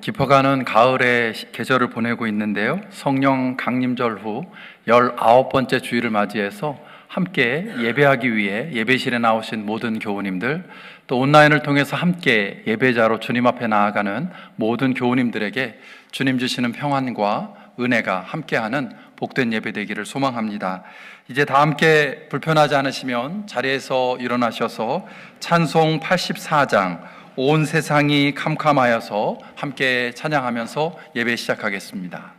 깊어가는 가을의 계절을 보내고 있는데요. 성령 강림절 후 19번째 주일을 맞이해서 함께 예배하기 위해 예배실에 나오신 모든 교우님들, 또 온라인을 통해서 함께 예배자로 주님 앞에 나아가는 모든 교우님들에게 주님 주시는 평안과 은혜가 함께하는 복된 예배 되기를 소망합니다. 이제 다 함께 불편하지 않으시면 자리에서 일어나셔서 찬송 84장 온 세상이 캄캄하여서 함께 찬양하면서 예배 시작하겠습니다.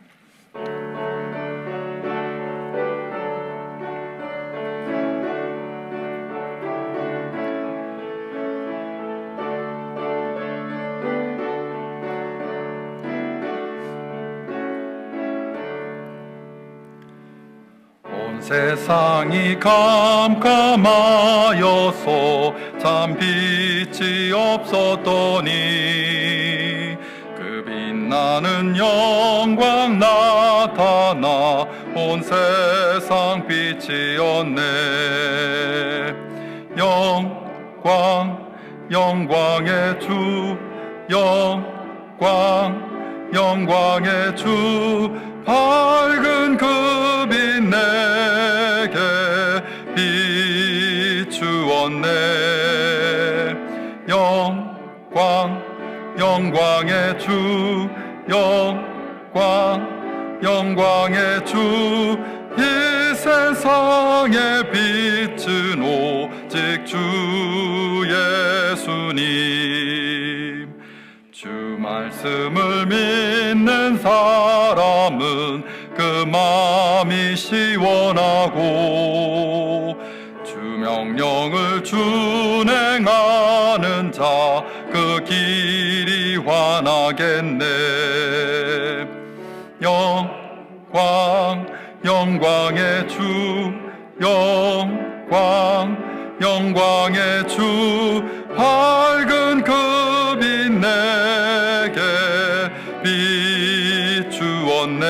온 세상이 캄캄하여서 참 빛이 없었더니 그 빛나는 영광 나타나 온 세상 빛이었네. 영광의 주, 영광의 주, 밝은 그 빛 내게 비추었네. 영광의 주, 영광의 주, 이 세상의 빛은 오직 주 예수님. 주 말씀을 믿는 사람은 그 마음이 시원하고 주 명령을 준행하는 자 그 길이 환하겠네. 영광의 주, 영광의 주, 밝은 그 빛 내게 비추었네.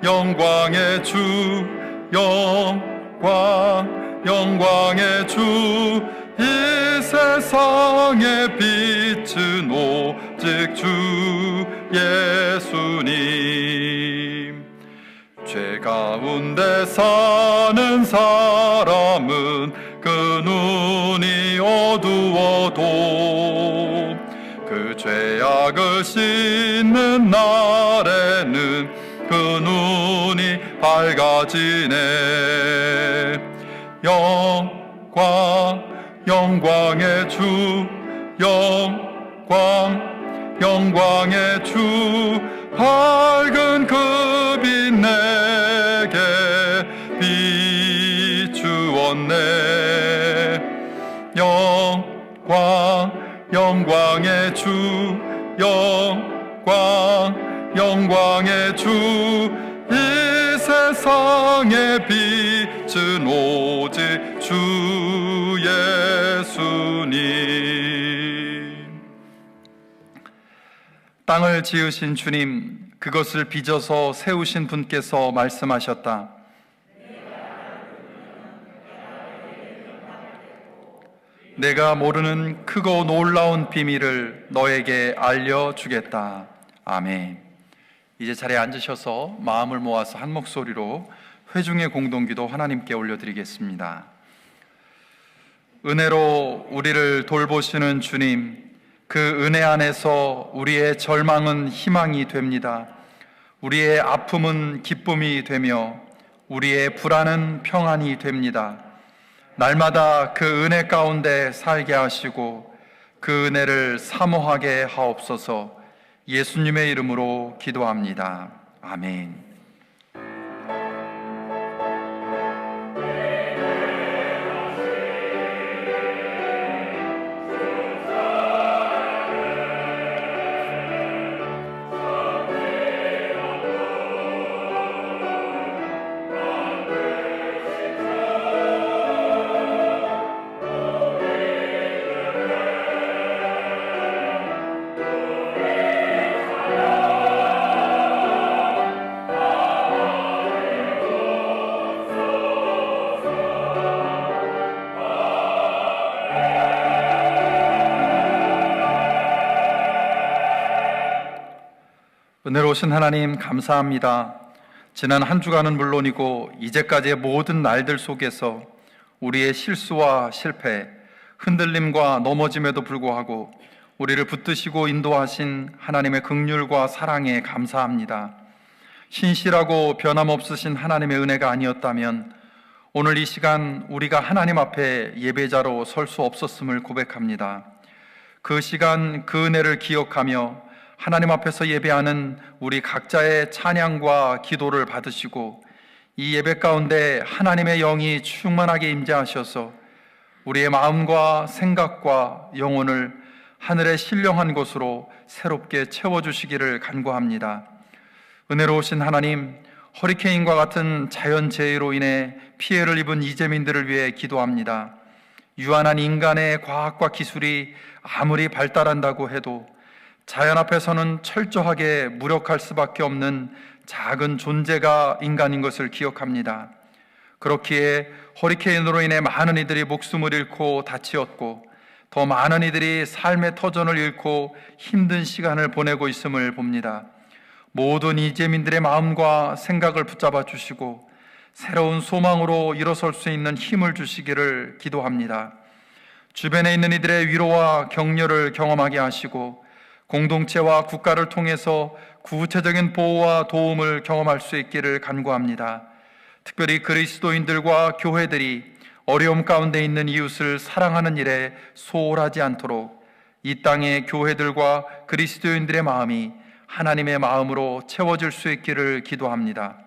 영광의 주, 영광의 주, 이 세상의 빛은 오직 주 예수님. 죄 가운데 사는 사람은 그 눈이 어두워도 그 죄악을 씻는 날에는 그 눈이 밝아지네. 영광의 주, 영광의 주, 밝은 그 빛 내게 비추었네. 영광의 주, 영광의 주, 이 세상의 빛은 오직 주 예수님. 땅을 지으신 주님, 그것을 빚어서 세우신 분께서 말씀하셨다. 내가 모르는 크고 놀라운 비밀을 너에게 알려주겠다. 아멘. 이제 자리에 앉으셔서 마음을 모아서 한 목소리로 회중의 공동기도 하나님께 올려드리겠습니다. 은혜로 우리를 돌보시는 주님, 그 은혜 안에서 우리의 절망은 희망이 됩니다. 우리의 아픔은 기쁨이 되며 우리의 불안은 평안이 됩니다. 날마다 그 은혜 가운데 살게 하시고 그 은혜를 사모하게 하옵소서. 예수님의 이름으로 기도합니다. 아멘. 은혜로우신 하나님 감사합니다. 지난 한 주간은 물론이고 이제까지의 모든 날들 속에서 우리의 실수와 실패, 흔들림과 넘어짐에도 불구하고 우리를 붙드시고 인도하신 하나님의 긍휼과 사랑에 감사합니다. 신실하고 변함없으신 하나님의 은혜가 아니었다면 오늘 이 시간 우리가 하나님 앞에 예배자로 설 수 없었음을 고백합니다. 그 시간 그 은혜를 기억하며 하나님 앞에서 예배하는 우리 각자의 찬양과 기도를 받으시고 이 예배 가운데 하나님의 영이 충만하게 임재하셔서 우리의 마음과 생각과 영혼을 하늘의 신령한 곳으로 새롭게 채워주시기를 간구합니다. 은혜로우신 하나님, 허리케인과 같은 자연재해로 인해 피해를 입은 이재민들을 위해 기도합니다. 유한한 인간의 과학과 기술이 아무리 발달한다고 해도 자연 앞에서는 철저하게 무력할 수밖에 없는 작은 존재가 인간인 것을 기억합니다. 그렇기에 허리케인으로 인해 많은 이들이 목숨을 잃고 다치었고 더 많은 이들이 삶의 터전을 잃고 힘든 시간을 보내고 있음을 봅니다. 모든 이재민들의 마음과 생각을 붙잡아 주시고 새로운 소망으로 일어설 수 있는 힘을 주시기를 기도합니다. 주변에 있는 이들의 위로와 격려를 경험하게 하시고 공동체와 국가를 통해서 구체적인 보호와 도움을 경험할 수 있기를 간구합니다. 특별히 그리스도인들과 교회들이 어려움 가운데 있는 이웃을 사랑하는 일에 소홀하지 않도록 이 땅의 교회들과 그리스도인들의 마음이 하나님의 마음으로 채워질 수 있기를 기도합니다.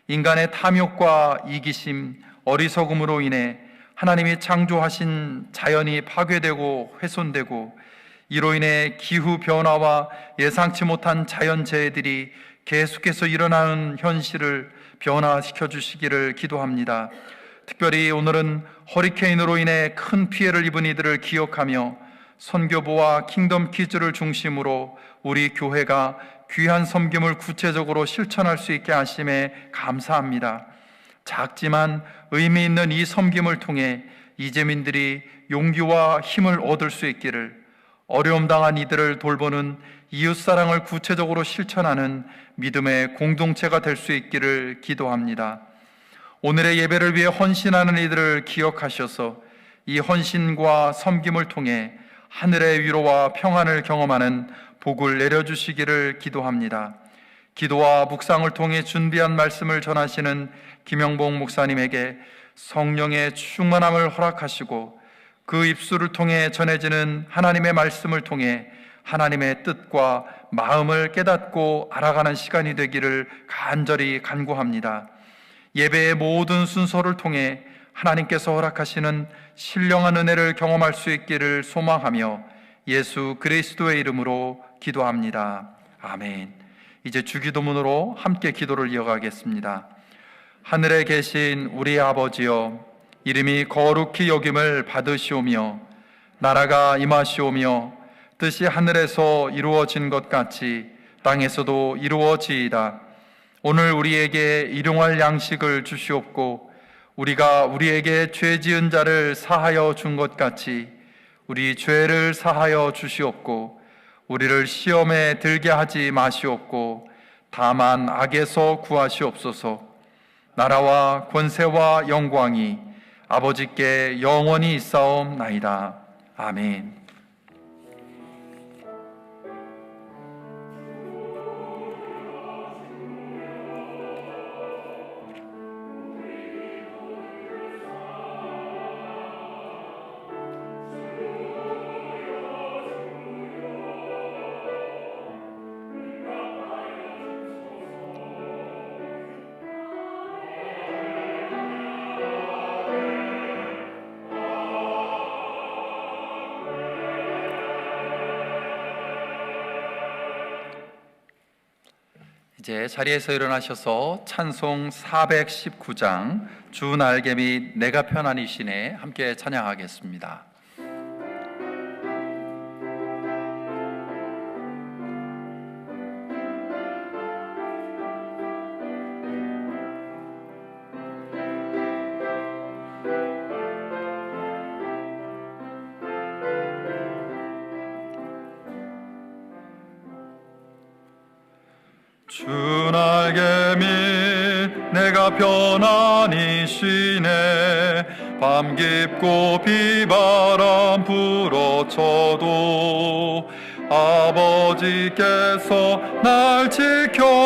인간의 탐욕과 이기심, 어리석음으로 인해 하나님이 창조하신 자연이 파괴되고 훼손되고 이로 인해 기후변화와 예상치 못한 자연재해들이 계속해서 일어나는 현실을 변화시켜 주시기를 기도합니다. 특별히 오늘은 허리케인으로 인해 큰 피해를 입은 이들을 기억하며 선교부와 킹덤 키즈를 중심으로 우리 교회가 귀한 섬김을 구체적으로 실천할 수 있게 하심에 감사합니다. 작지만 의미 있는 이 섬김을 통해 이재민들이 용기와 힘을 얻을 수 있기를, 어려움 당한 이들을 돌보는 이웃사랑을 구체적으로 실천하는 믿음의 공동체가 될 수 있기를 기도합니다. 오늘의 예배를 위해 헌신하는 이들을 기억하셔서 이 헌신과 섬김을 통해 하늘의 위로와 평안을 경험하는 복을 내려주시기를 기도합니다. 기도와 묵상을 통해 준비한 말씀을 전하시는 김영봉 목사님에게 성령의 충만함을 허락하시고 그 입술을 통해 전해지는 하나님의 말씀을 통해 하나님의 뜻과 마음을 깨닫고 알아가는 시간이 되기를 간절히 간구합니다. 예배의 모든 순서를 통해 하나님께서 허락하시는 신령한 은혜를 경험할 수 있기를 소망하며 예수 그리스도의 이름으로 기도합니다. 아멘. 이제 주기도문으로 함께 기도를 이어가겠습니다. 하늘에 계신 우리 아버지여, 이름이 거룩히 여김을 받으시오며 나라가 임하시오며 뜻이 하늘에서 이루어진 것 같이 땅에서도 이루어지이다. 오늘 우리에게 일용할 양식을 주시옵고 우리가 우리에게 죄 지은 자를 사하여 준 것 같이 우리 죄를 사하여 주시옵고 우리를 시험에 들게 하지 마시옵고 다만 악에서 구하시옵소서. 나라와 권세와 영광이 아버지께 영원히 있사옵나이다. 아멘. 이제 자리에서 일어나셔서 찬송 419장 주 날개 및 내가 편안이시네 함께 찬양하겠습니다. 주 날개 밑 내가 편안히 쉬네. 밤 깊고 비바람 불어쳐도 아버지께서 날 지켜주시니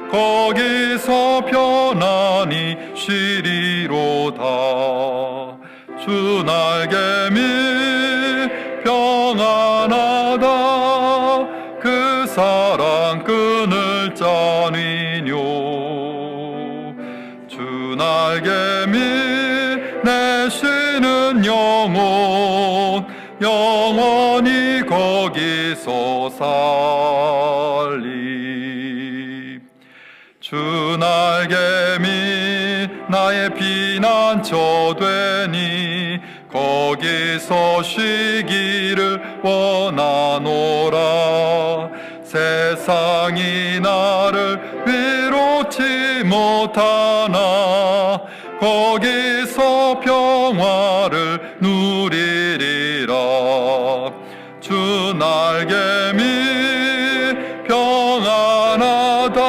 거기서 편안히 쉬리로다. 주 날개 밑 평안하다. 그 사랑 끊을 자니뇨. 주 날개 밑 내 쉬는 영혼 영원히 거기서 살리. 주 날개 밑 나의 피난처 되니 거기서 쉬기를 원하노라. 세상이 나를 위롭지 못하나 거기서 평화를 누리리라. 주 날개 밑 평안하다.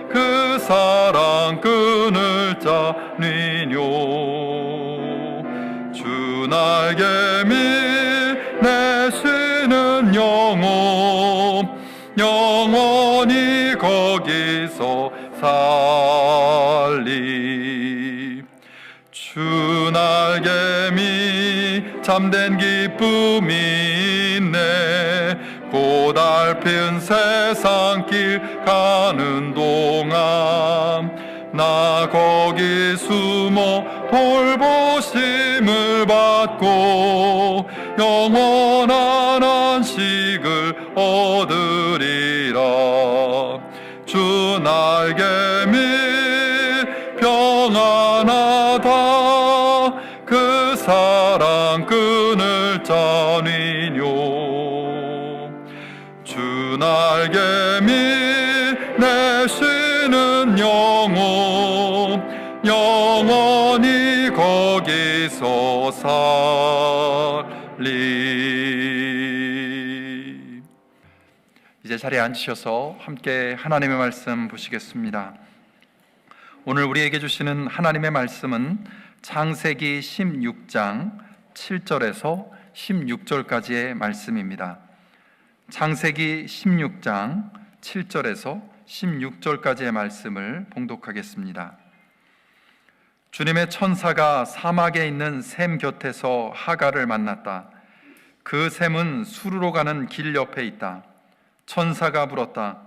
그 사랑 끊을 자니뇨. 주 날개 밑 내 쉬는 영혼 영원히 거기서 살리. 주 날개 밑 참된 기쁨이 있네. 고달픈 세상길 가는 동안 나 거기 숨어 돌보심을 받고 영원한 안식을 얻으리라. 주 날개 밑 평안하다. 그 사랑 끊을 자니뇨. 주 날개 밑 내 쉬는 영혼 영원히 거기서 살리. 이제 자리에 앉으셔서 함께 하나님의 말씀 보시겠습니다. 오늘 우리에게 주시는 하나님의 말씀은 창세기 16장 7절에서 16절까지의 말씀입니다. 창세기 16장 7절에서 16절까지의 말씀을 봉독하겠습니다. 주님의 천사가 사막에 있는 셈 곁에서 하갈을 만났다. 그 셈은 수르로 가는 길 옆에 있다. 천사가 물었다.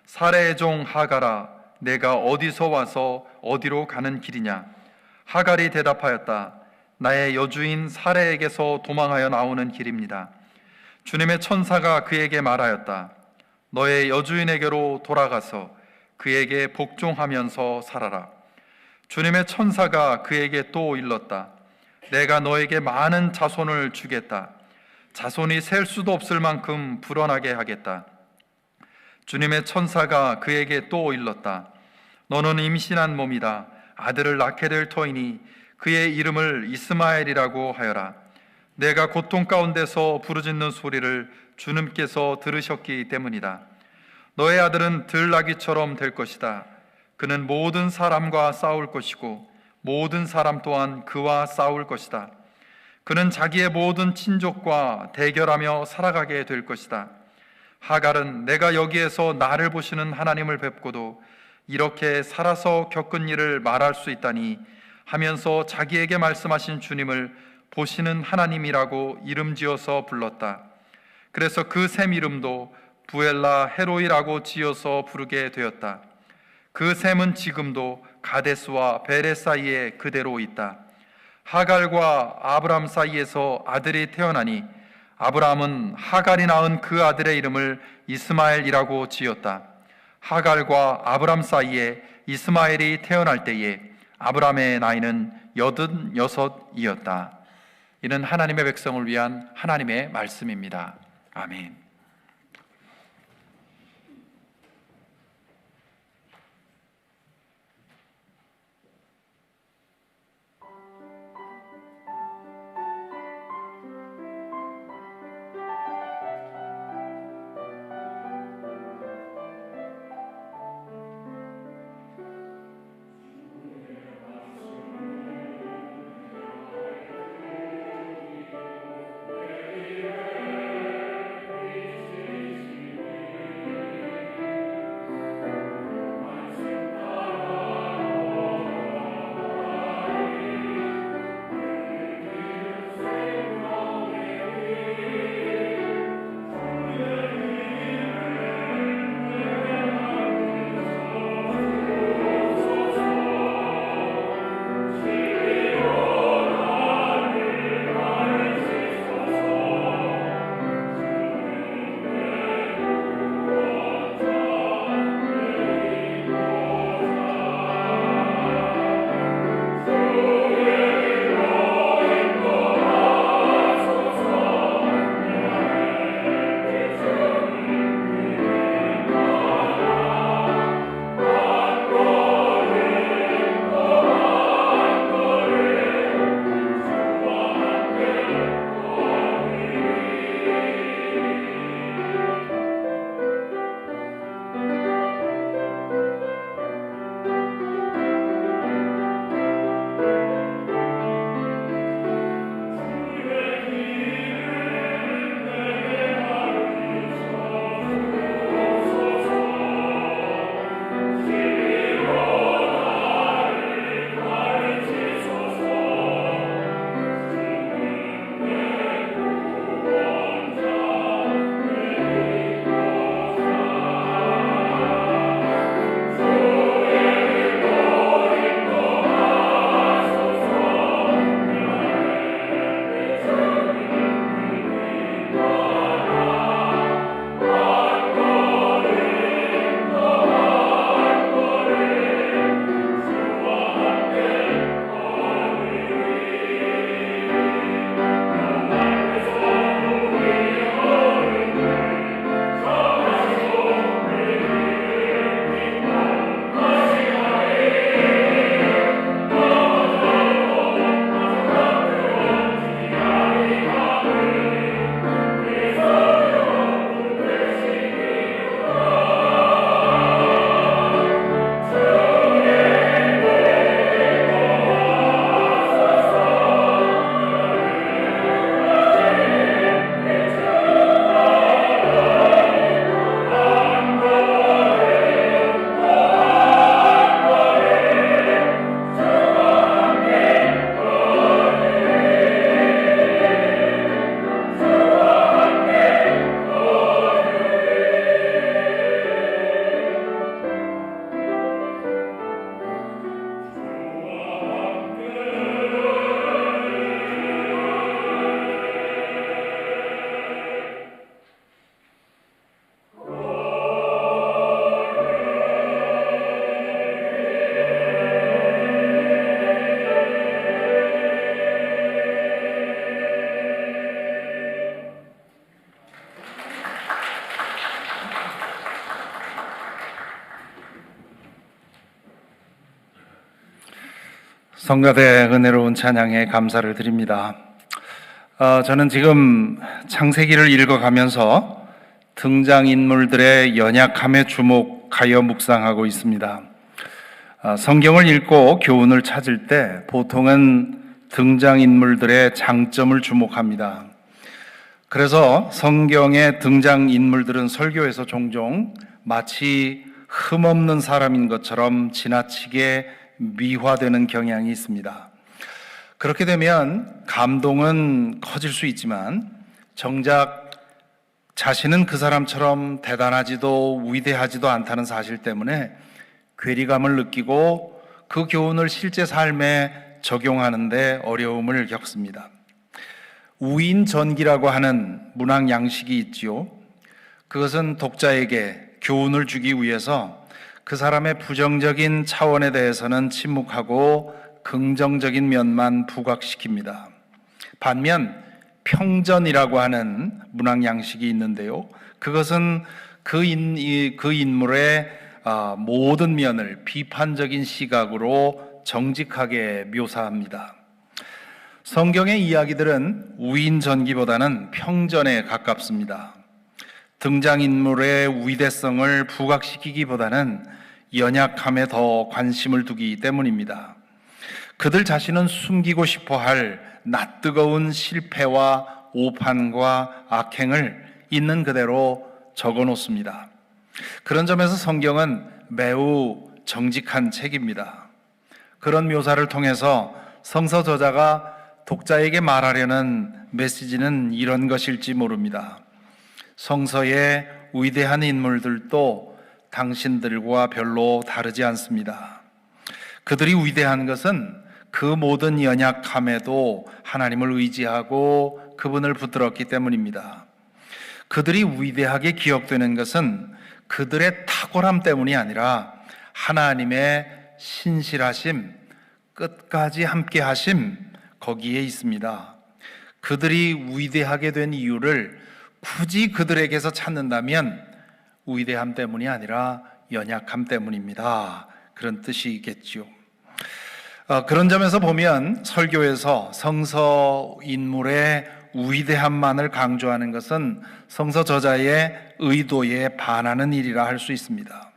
사레의 종 하갈아, 내가 어디서 와서 어디로 가는 길이냐? 하갈이 대답하였다. 나의 여주인 사레에게서 도망하여 나오는 길입니다. 주님의 천사가 그에게 말하였다. 너의 여주인에게로 돌아가서 그에게 복종하면서 살아라. 주님의 천사가 그에게 또 일렀다. 내가 너에게 많은 자손을 주겠다. 자손이 셀 수도 없을 만큼 불어나게 하겠다. 주님의 천사가 그에게 또 일렀다. 너는 임신한 몸이다. 아들을 낳게 될 터이니 그의 이름을 이스마엘이라고 하여라. 내가 고통 가운데서 부르짖는 소리를 주님께서 들으셨기 때문이다. 너의 아들은 들나귀처럼 될 것이다. 그는 모든 사람과 싸울 것이고 모든 사람 또한 그와 싸울 것이다. 그는 자기의 모든 친족과 대결하며 살아가게 될 것이다. 하갈은 내가 여기에서 나를 보시는 하나님을 뵙고도 이렇게 살아서 겪은 일을 말할 수 있다니 하면서 자기에게 말씀하신 주님을 보시는 하나님이라고 이름 지어서 불렀다. 그래서 그 셈 이름도 부엘라 헤로이라고 지어서 부르게 되었다. 그 셈은 지금도 가데스와 베레 사이에 그대로 있다. 하갈과 아브람 사이에서 아들이 태어나니 아브람은 하갈이 낳은 그 아들의 이름을 이스마엘이라고 지었다. 하갈과 아브람 사이에 이스마엘이 태어날 때에 아브람의 나이는 86이었다. 이는 하나님의 백성을 위한 하나님의 말씀입니다. 아멘. 성가대 은혜로운 찬양에 감사를 드립니다. 저는 지금 창세기를 읽어가면서 등장인물들의 연약함에 주목하여 묵상하고 있습니다. 성경을 읽고 교훈을 찾을 때 보통은 등장인물들의 장점을 주목합니다. 그래서 성경의 등장인물들은 설교에서 종종 마치 흠없는 사람인 것처럼 지나치게 미화되는 경향이 있습니다. 그렇게 되면 감동은 커질 수 있지만 정작 자신은 그 사람처럼 대단하지도 위대하지도 않다는 사실 때문에 괴리감을 느끼고 그 교훈을 실제 삶에 적용하는 데 어려움을 겪습니다. 우인전기라고 하는 문학 양식이 있지요. 그것은 독자에게 교훈을 주기 위해서 그 사람의 부정적인 차원에 대해서는 침묵하고 긍정적인 면만 부각시킵니다. 반면 평전이라고 하는 문학 양식이 있는데요. 그것은 그 인물의 모든 면을 비판적인 시각으로 정직하게 묘사합니다. 성경의 이야기들은 우인전기보다는 평전에 가깝습니다. 등장인물의 위대성을 부각시키기보다는 연약함에 더 관심을 두기 때문입니다. 그들 자신은 숨기고 싶어 할 낯뜨거운 실패와 오판과 악행을 있는 그대로 적어 놓습니다. 그런 점에서 성경은 매우 정직한 책입니다. 그런 묘사를 통해서 성서 저자가 독자에게 말하려는 메시지는 이런 것일지 모릅니다. 성서의 위대한 인물들도 당신들과 별로 다르지 않습니다. 그들이 위대한 것은 그 모든 연약함에도 하나님을 의지하고 그분을 붙들었기 때문입니다. 그들이 위대하게 기억되는 것은 그들의 탁월함 때문이 아니라 하나님의 신실하심, 끝까지 함께 하심, 거기에 있습니다. 그들이 위대하게 된 이유를 굳이 그들에게서 찾는다면 위대함 때문이 아니라 연약함 때문입니다. 그런 뜻이겠지요. 그런 점에서 보면 설교에서 성서 인물의 위대함만을 강조하는 것은 성서 저자의 의도에 반하는 일이라 할 수 있습니다.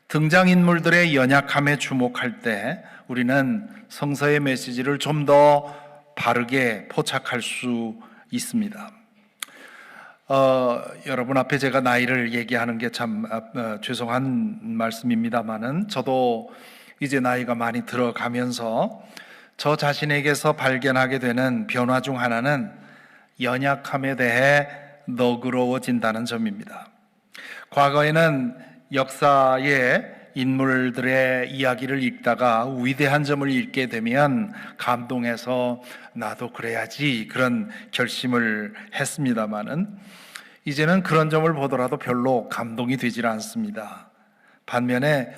등장인물들의 연약함에 주목할 때 우리는 성서의 메시지를 좀 더 바르게 포착할 수 있습니다. 여러분 앞에 제가 나이를 얘기하는 게 참 죄송한 말씀입니다만은 저도 이제 나이가 많이 들어가면서 저 자신에게서 발견하게 되는 변화 중 하나는 연약함에 대해 너그러워진다는 점입니다. 과거에는 역사의 인물들의 이야기를 읽다가 위대한 점을 읽게 되면 감동해서 나도 그래야지 그런 결심을 했습니다마는 이제는 그런 점을 보더라도 별로 감동이 되질 않습니다. 반면에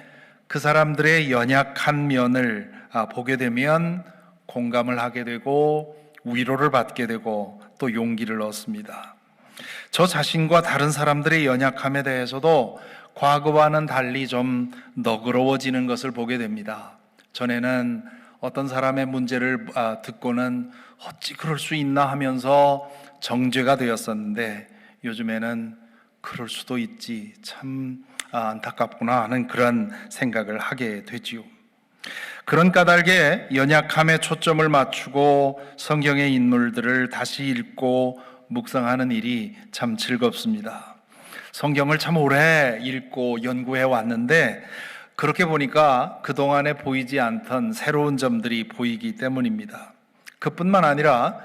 그 사람들의 연약한 면을 보게 되면 공감을 하게 되고 위로를 받게 되고 또 용기를 얻습니다. 저 자신과 다른 사람들의 연약함에 대해서도 과거와는 달리 좀 너그러워지는 것을 보게 됩니다. 전에는 어떤 사람의 문제를 듣고는 어찌 그럴 수 있나 하면서 정죄가 되었었는데 요즘에는 그럴 수도 있지, 참 안타깝구나 하는 그런 생각을 하게 되지요. 그런 까닭에 연약함에 초점을 맞추고 성경의 인물들을 다시 읽고 묵상하는 일이 참 즐겁습니다. 성경을 참 오래 읽고 연구해 왔는데 그렇게 보니까 그동안에 보이지 않던 새로운 점들이 보이기 때문입니다. 그뿐만 아니라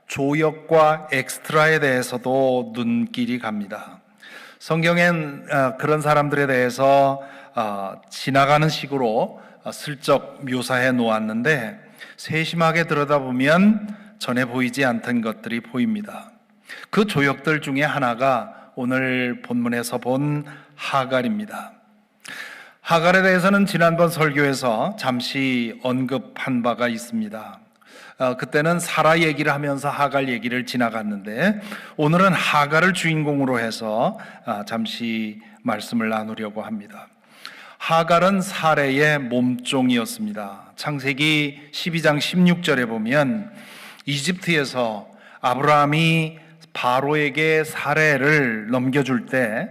조역과 엑스트라에 대해서도 눈길이 갑니다. 성경엔 그런 사람들에 대해서 지나가는 식으로 슬쩍 묘사해 놓았는데 세심하게 들여다보면 전에 보이지 않던 것들이 보입니다. 그 조역들 중에 하나가 오늘 본문에서 본 하갈입니다. 하갈에 대해서는 지난번 설교에서 잠시 언급한 바가 있습니다. 그때는 사라 얘기를 하면서 하갈 얘기를 지나갔는데 오늘은 하갈을 주인공으로 해서 잠시 말씀을 나누려고 합니다. 하갈은 사레의 몸종이었습니다. 창세기 12장 16절에 보면 이집트에서 아브라함이 바로에게 사레를 넘겨줄 때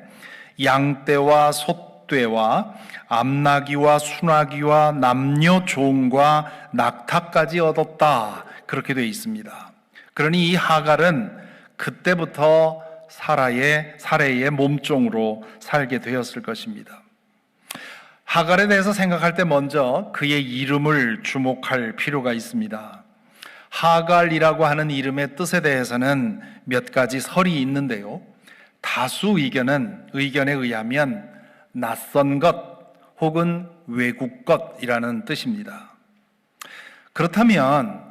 양떼와 솥대와 암나귀와 수나귀와 남녀 종과 낙타까지 얻었다, 그렇게 되어 있습니다. 그러니 이 하갈은 그때부터 사레의 몸종으로 살게 되었을 것입니다. 하갈에 대해서 생각할 때 먼저 그의 이름을 주목할 필요가 있습니다. 하갈이라고 하는 이름의 뜻에 대해서는 몇 가지 설이 있는데요, 다수 의견에 의하면 낯선 것 혹은 외국 것이라는 뜻입니다. 그렇다면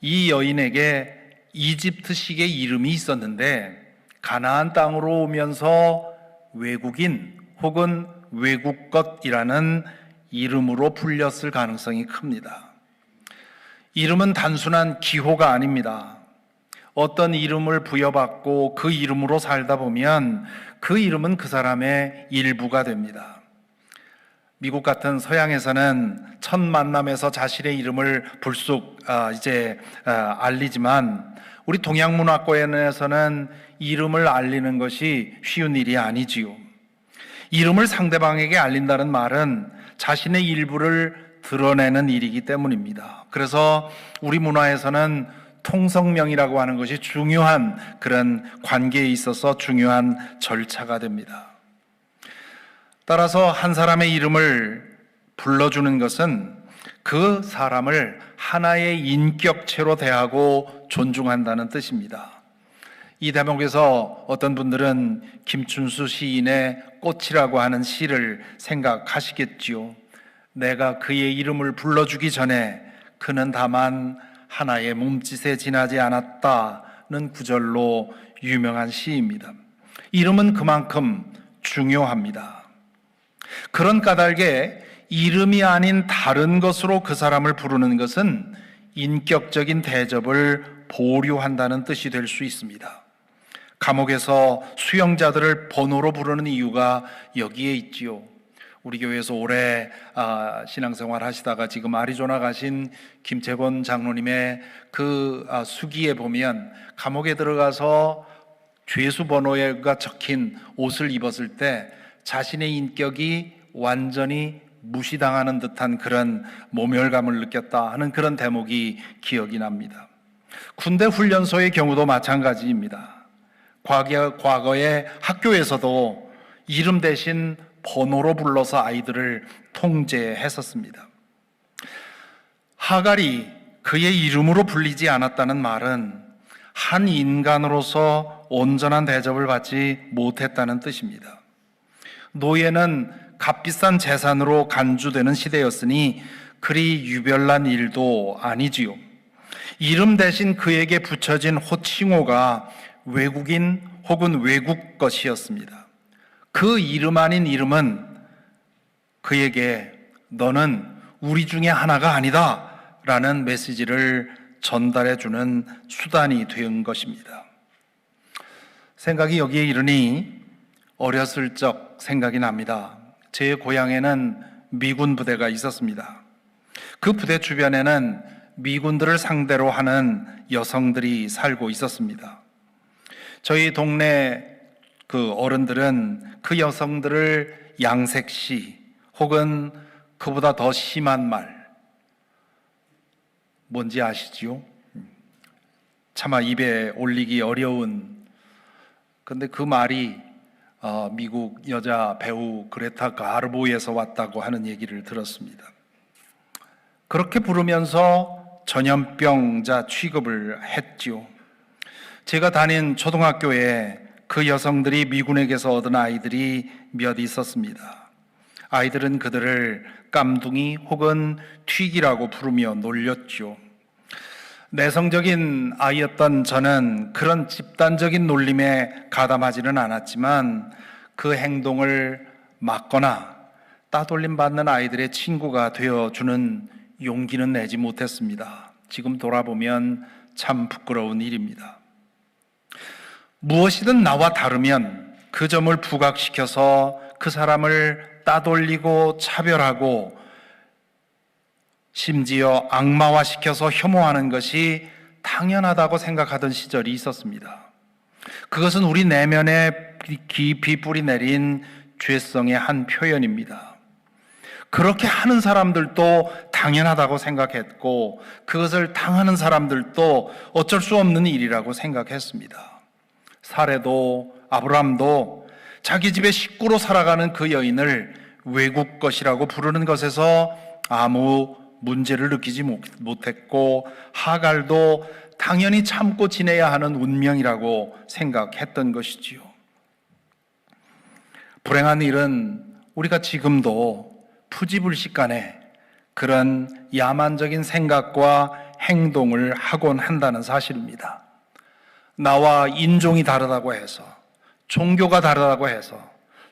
이 여인에게 이집트식의 이름이 있었는데 가나안 땅으로 오면서 외국인 혹은 외국 것이라는 이름으로 불렸을 가능성이 큽니다. 이름은 단순한 기호가 아닙니다. 어떤 이름을 부여받고 그 이름으로 살다 보면 그 이름은 그 사람의 일부가 됩니다. 미국 같은 서양에서는 첫 만남에서 자신의 이름을 불쑥 알리지만 우리 동양 문화권에서는 이름을 알리는 것이 쉬운 일이 아니지요. 이름을 상대방에게 알린다는 말은 자신의 일부를 드러내는 일이기 때문입니다. 그래서 우리 문화에서는 통성명이라고 하는 것이 중요한 그런 관계에 있어서 중요한 절차가 됩니다. 따라서 한 사람의 이름을 불러주는 것은 그 사람을 하나의 인격체로 대하고 존중한다는 뜻입니다. 이 대목에서 어떤 분들은 김춘수 시인의 꽃이라고 하는 시를 생각하시겠지요. 내가 그의 이름을 불러주기 전에 그는 다만 하나의 몸짓에 지나지 않았다는 구절로 유명한 시입니다. 이름은 그만큼 중요합니다. 그런 까닭에 이름이 아닌 다른 것으로 그 사람을 부르는 것은 인격적인 대접을 보류한다는 뜻이 될 수 있습니다. 감옥에서 수용자들을 번호로 부르는 이유가 여기에 있지요. 우리 교회에서 오래 신앙생활 하시다가 지금 아리조나 가신 김재권 장로님의 그 수기에 보면 감옥에 들어가서 죄수 번호가 적힌 옷을 입었을 때 자신의 인격이 완전히 무시당하는 듯한 그런 모멸감을 느꼈다 하는 그런 대목이 기억이 납니다. 군대 훈련소의 경우도 마찬가지입니다. 과거에 학교에서도 이름 대신 번호로 불러서 아이들을 통제했었습니다. 하갈이 그의 이름으로 불리지 않았다는 말은 한 인간으로서 온전한 대접을 받지 못했다는 뜻입니다. 노예는 값비싼 재산으로 간주되는 시대였으니 그리 유별난 일도 아니지요. 이름 대신 그에게 붙여진 호칭어가 외국인 혹은 외국 것이었습니다. 그 이름 아닌 이름은 그에게 너는 우리 중에 하나가 아니다 라는 메시지를 전달해 주는 수단이 된 것입니다. 생각이 여기에 이르니 어렸을 적 생각이 납니다. 제 고향에는 미군 부대가 있었습니다. 그 부대 주변에는 미군들을 상대로 하는 여성들이 살고 있었습니다. 저희 동네 그 어른들은 그 여성들을 양색시 혹은 그보다 더 심한 말, 뭔지 아시지요? 차마 입에 올리기 어려운, 근데 그 말이 미국 여자 배우 그레타 가르보에서 왔다고 하는 얘기를 들었습니다. 그렇게 부르면서 전염병자 취급을 했지요. 제가 다닌 초등학교에 그 여성들이 미군에게서 얻은 아이들이 몇 있었습니다. 아이들은 그들을 깜둥이 혹은 튀기라고 부르며 놀렸죠. 내성적인 아이였던 저는 그런 집단적인 놀림에 가담하지는 않았지만 그 행동을 막거나 따돌림 받는 아이들의 친구가 되어주는 용기는 내지 못했습니다. 지금 돌아보면 참 부끄러운 일입니다. 무엇이든 나와 다르면 그 점을 부각시켜서 그 사람을 따돌리고 차별하고 심지어 악마화시켜서 혐오하는 것이 당연하다고 생각하던 시절이 있었습니다. 그것은 우리 내면에 깊이 뿌리 내린 죄성의 한 표현입니다. 그렇게 하는 사람들도 당연하다고 생각했고 그것을 당하는 사람들도 어쩔 수 없는 일이라고 생각했습니다. 사레도 아브람도 자기 집의 식구로 살아가는 그 여인을 외국 것이라고 부르는 것에서 아무 문제를 느끼지 못했고 하갈도 당연히 참고 지내야 하는 운명이라고 생각했던 것이지요. 불행한 일은 우리가 지금도 푸지불식간에 그런 야만적인 생각과 행동을 하곤 한다는 사실입니다. 나와 인종이 다르다고 해서, 종교가 다르다고 해서,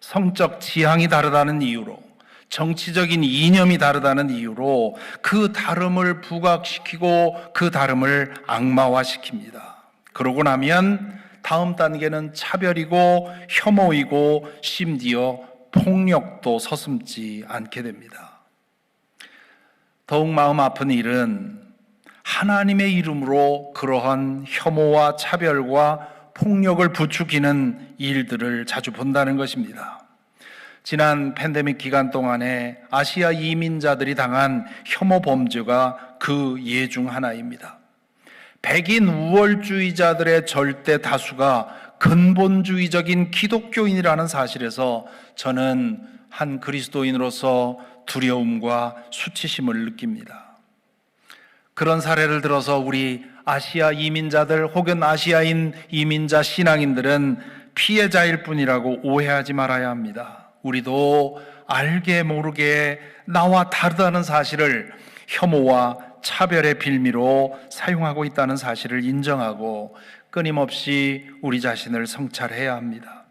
성적 지향이 다르다는 이유로, 정치적인 이념이 다르다는 이유로 그 다름을 부각시키고 그 다름을 악마화시킵니다. 그러고 나면 다음 단계는 차별이고 혐오이고 심지어 폭력도 서슴지 않게 됩니다. 더욱 마음 아픈 일은 하나님의 이름으로 그러한 혐오와 차별과 폭력을 부추기는 일들을 자주 본다는 것입니다. 지난 팬데믹 기간 동안에 아시아 이민자들이 당한 혐오 범죄가 그 예 중 하나입니다. 백인 우월주의자들의 절대 다수가 근본주의적인 기독교인이라는 사실에서 저는 한 그리스도인으로서 두려움과 수치심을 느낍니다. 그런 사례를 들어서 우리 아시아 이민자들 혹은 아시아인 이민자 신앙인들은 피해자일 뿐이라고 오해하지 말아야 합니다. 우리도 알게 모르게 나와 다르다는 사실을 혐오와 차별의 빌미로 사용하고 있다는 사실을 인정하고 끊임없이 우리 자신을 성찰해야 합니다.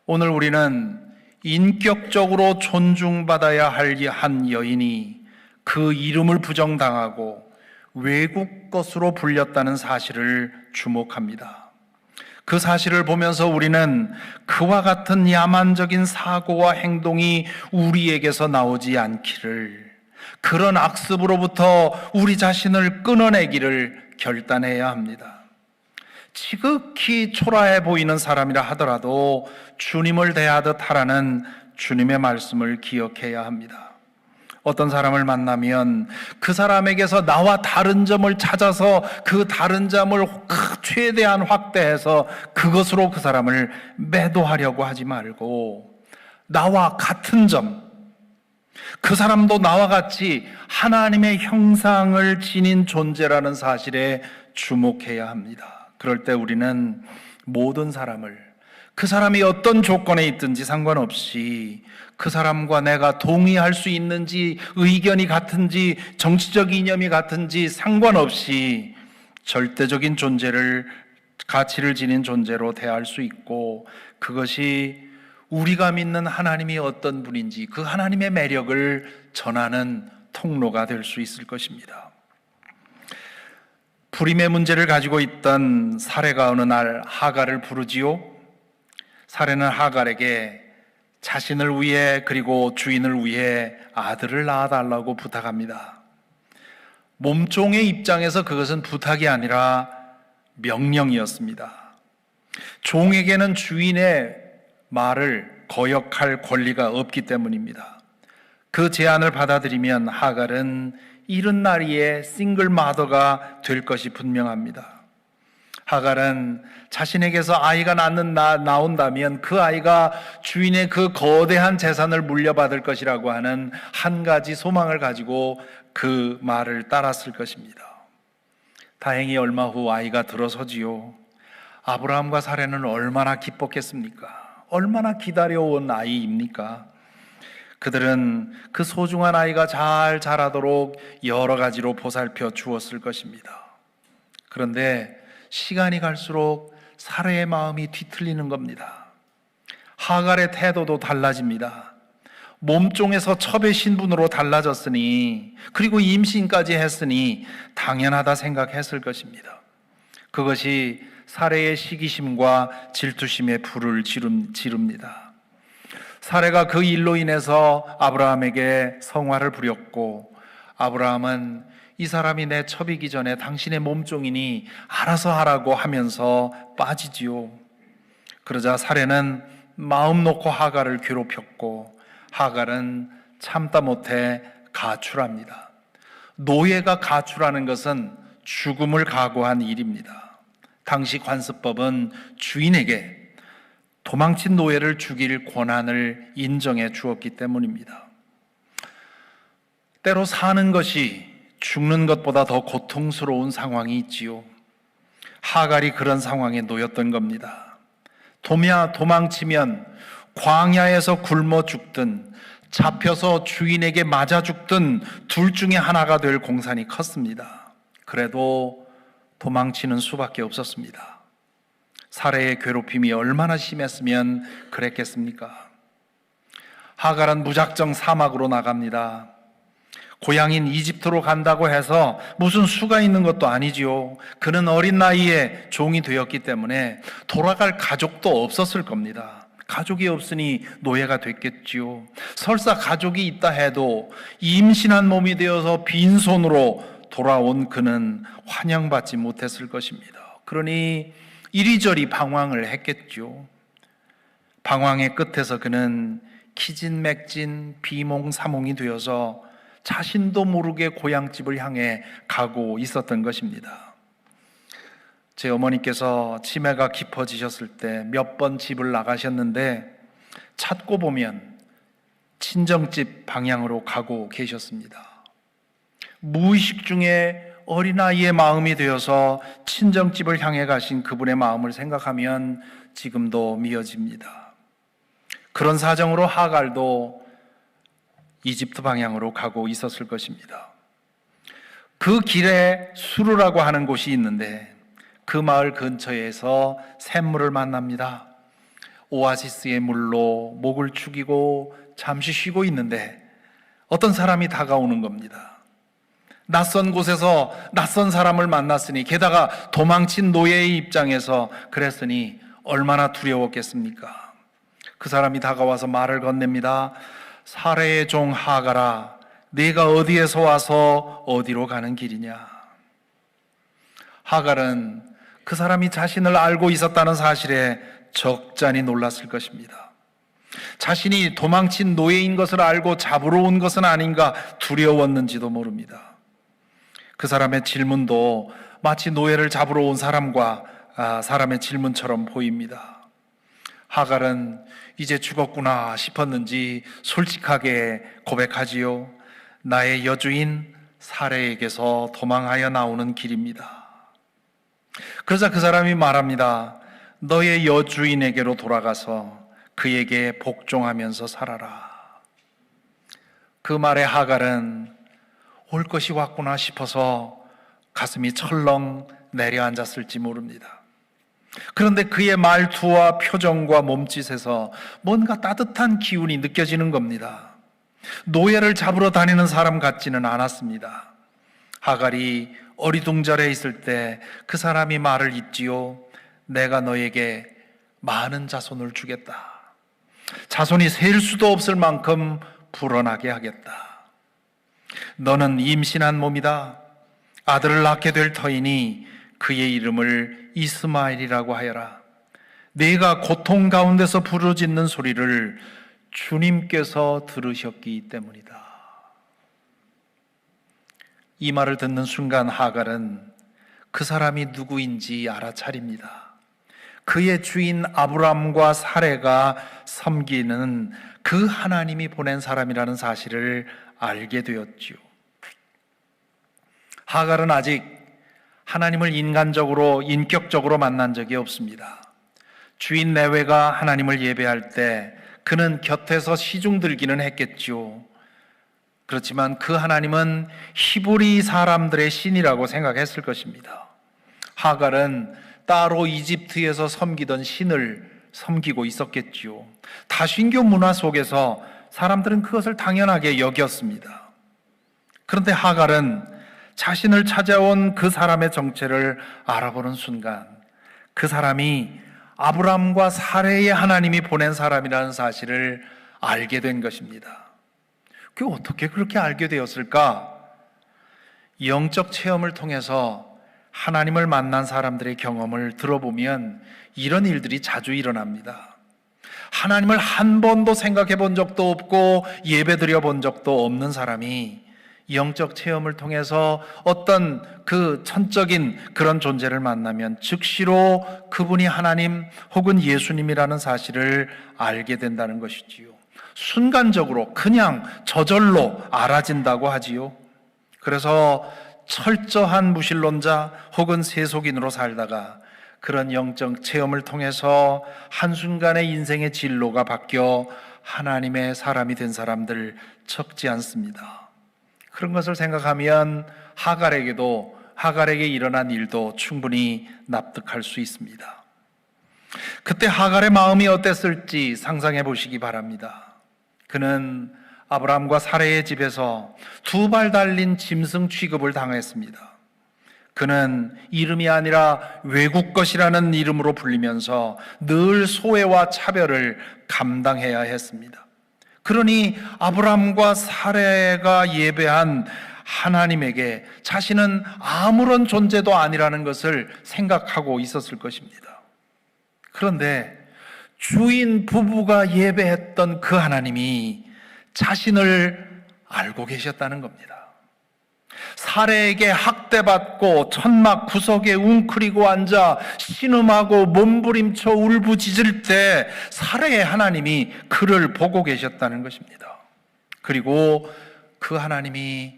오늘 우리는 인격적으로 존중받아야 할 한 여인이 그 이름을 부정당하고 외국 것으로 불렸다는 사실을 주목합니다. 그 사실을 보면서 우리는 그와 같은 야만적인 사고와 행동이 우리에게서 나오지 않기를, 그런 악습으로부터 우리 자신을 끊어내기를 결단해야 합니다. 지극히 초라해 보이는 사람이라 하더라도 주님을 대하듯 하라는 주님의 말씀을 기억해야 합니다. 어떤 사람을 만나면 그 사람에게서 나와 다른 점을 찾아서 그 다른 점을 최대한 확대해서 그것으로 그 사람을 매도하려고 하지 말고 나와 같은 점, 그 사람도 나와 같이 하나님의 형상을 지닌 존재라는 사실에 주목해야 합니다. 그럴 때 우리는 모든 사람을, 그 사람이 어떤 조건에 있든지 상관없이 그 사람과 내가 동의할 수 있는지, 의견이 같은지, 정치적 이념이 같은지 상관없이 절대적인 존재를, 가치를 지닌 존재로 대할 수 있고, 그것이 우리가 믿는 하나님이 어떤 분인지 그 하나님의 매력을 전하는 통로가 될 수 있을 것입니다. 불임의 문제를 가지고 있던 사레가 어느 날 하갈을 부르지요. 사레는 하갈에게 자신을 위해 그리고 주인을 위해 아들을 낳아달라고 부탁합니다. 몸종의 입장에서 그것은 부탁이 아니라 명령이었습니다. 종에게는 주인의 말을 거역할 권리가 없기 때문입니다. 그 제안을 받아들이면 하갈은 이른 나이에 싱글 마더가 될 것이 분명합니다. 하갈은 자신에게서 아이가 나온다면 그 아이가 주인의 그 거대한 재산을 물려받을 것이라고 하는 한 가지 소망을 가지고 그 말을 따랐을 것입니다. 다행히 얼마 후 아이가 들어서지요. 아브라함과 사레는 얼마나 기뻤겠습니까? 얼마나 기다려온 아이입니까? 그들은 그 소중한 아이가 잘 자라도록 여러 가지로 보살펴 주었을 것입니다. 그런데 시간이 갈수록 사레의 마음이 뒤틀리는 겁니다. 하갈의 태도도 달라집니다. 몸종에서 첩의 신분으로 달라졌으니, 그리고 임신까지 했으니 당연하다 생각했을 것입니다. 그것이 사레의 시기심과 질투심에 불을 지릅니다. 사레가 그 일로 인해서 아브라함에게 성화를 부렸고, 아브라함은 이 사람이 내 첩이기 전에 당신의 몸종이니 알아서 하라고 하면서 빠지지요. 그러자 사레는 마음 놓고 하갈을 괴롭혔고, 하갈은 참다 못해 가출합니다. 노예가 가출하는 것은 죽음을 각오한 일입니다. 당시 관습법은 주인에게 도망친 노예를 죽일 권한을 인정해 주었기 때문입니다. 때로 사는 것이 죽는 것보다 더 고통스러운 상황이 있지요. 하갈이 그런 상황에 놓였던 겁니다. 도망치면 광야에서 굶어 죽든 잡혀서 주인에게 맞아 죽든 둘 중에 하나가 될 공산이 컸습니다. 그래도 도망치는 수밖에 없었습니다. 사레의 괴롭힘이 얼마나 심했으면 그랬겠습니까? 하갈은 무작정 사막으로 나갑니다. 고향인 이집트로 간다고 해서 무슨 수가 있는 것도 아니지요. 그는 어린 나이에 종이 되었기 때문에 돌아갈 가족도 없었을 겁니다. 가족이 없으니 노예가 됐겠지요. 설사 가족이 있다 해도 임신한 몸이 되어서 빈손으로 돌아온 그는 환영받지 못했을 것입니다. 그러니 이리저리 방황을 했겠죠. 방황의 끝에서 그는 기진맥진 비몽사몽이 되어서 자신도 모르게 고향집을 향해 가고 있었던 것입니다. 제 어머니께서 치매가 깊어지셨을 때 몇 번 집을 나가셨는데 찾고 보면 친정집 방향으로 가고 계셨습니다. 무의식 중에 어린아이의 마음이 되어서 친정집을 향해 가신 그분의 마음을 생각하면 지금도 미어집니다. 그런 사정으로 하갈도 이집트 방향으로 가고 있었을 것입니다. 그 길에 수르라고 하는 곳이 있는데 그 마을 근처에서 샘물을 만납니다. 오아시스의 물로 목을 축이고 잠시 쉬고 있는데 어떤 사람이 다가오는 겁니다. 낯선 곳에서 낯선 사람을 만났으니, 게다가 도망친 노예의 입장에서 그랬으니 얼마나 두려웠겠습니까? 그 사람이 다가와서 말을 건넵니다. 사레의 종 하갈아, 네가 어디에서 와서 어디로 가는 길이냐? 하갈은 그 사람이 자신을 알고 있었다는 사실에 적잖이 놀랐을 것입니다. 자신이 도망친 노예인 것을 알고 잡으러 온 것은 아닌가 두려웠는지도 모릅니다. 그 사람의 질문도 마치 노예를 잡으러 온 사람의 질문처럼 보입니다. 하갈은 이제 죽었구나 싶었는지 솔직하게 고백하지요. 나의 여주인 사레에게서 도망하여 나오는 길입니다. 그러자 그 사람이 말합니다. 너의 여주인에게로 돌아가서 그에게 복종하면서 살아라. 그 말에 하갈은 올 것이 왔구나 싶어서 가슴이 철렁 내려앉았을지 모릅니다. 그런데 그의 말투와 표정과 몸짓에서 뭔가 따뜻한 기운이 느껴지는 겁니다. 노예를 잡으러 다니는 사람 같지는 않았습니다. 하갈이 어리둥절해 있을 때 그 사람이 말을 잇지요. 내가 너에게 많은 자손을 주겠다. 자손이 셀 수도 없을 만큼 불어나게 하겠다. 너는 임신한 몸이다. 아들을 낳게 될 터이니 그의 이름을 이스마엘이라고 하여라. 네가 고통 가운데서 부르짖는 소리를 주님께서 들으셨기 때문이다. 이 말을 듣는 순간 하갈은 그 사람이 누구인지 알아차립니다. 그의 주인 아브람과 사레가 섬기는 그 하나님이 보낸 사람이라는 사실을 알게 되었지요. 하갈은 아직 하나님을 인간적으로, 인격적으로 만난 적이 없습니다. 주인 내외가 하나님을 예배할 때 그는 곁에서 시중 들기는 했겠지요. 그렇지만 그 하나님은 히브리 사람들의 신이라고 생각했을 것입니다. 하갈은 따로 이집트에서 섬기던 신을 섬기고 있었겠지요. 다신교 문화 속에서 사람들은 그것을 당연하게 여겼습니다. 그런데 하갈은 자신을 찾아온 그 사람의 정체를 알아보는 순간 그 사람이 아브람과 사레의 하나님이 보낸 사람이라는 사실을 알게 된 것입니다. 그게 어떻게 그렇게 알게 되었을까? 영적 체험을 통해서 하나님을 만난 사람들의 경험을 들어보면 이런 일들이 자주 일어납니다. 하나님을 한 번도 생각해 본 적도 없고 예배 드려 본 적도 없는 사람이 영적 체험을 통해서 어떤 그 천적인 그런 존재를 만나면 즉시로 그분이 하나님 혹은 예수님이라는 사실을 알게 된다는 것이지요. 순간적으로 그냥 저절로 알아진다고 하지요. 그래서 철저한 무신론자 혹은 세속인으로 살다가 그런 영적 체험을 통해서 한순간에 인생의 진로가 바뀌어 하나님의 사람이 된 사람들 적지 않습니다. 그런 것을 생각하면 하갈에게 일어난 일도 충분히 납득할 수 있습니다. 그때 하갈의 마음이 어땠을지 상상해 보시기 바랍니다. 그는 아브라함과 사레의 집에서 두 발 달린 짐승 취급을 당했습니다. 그는 이름이 아니라 외국 것이라는 이름으로 불리면서 늘 소외와 차별을 감당해야 했습니다. 그러니 아브라함과 사레가 예배한 하나님에게 자신은 아무런 존재도 아니라는 것을 생각하고 있었을 것입니다. 그런데 주인 부부가 예배했던 그 하나님이 자신을 알고 계셨다는 겁니다. 사레에게 학대받고 천막 구석에 웅크리고 앉아 신음하고 몸부림쳐 울부짖을 때 사레의 하나님이 그를 보고 계셨다는 것입니다. 그리고 그 하나님이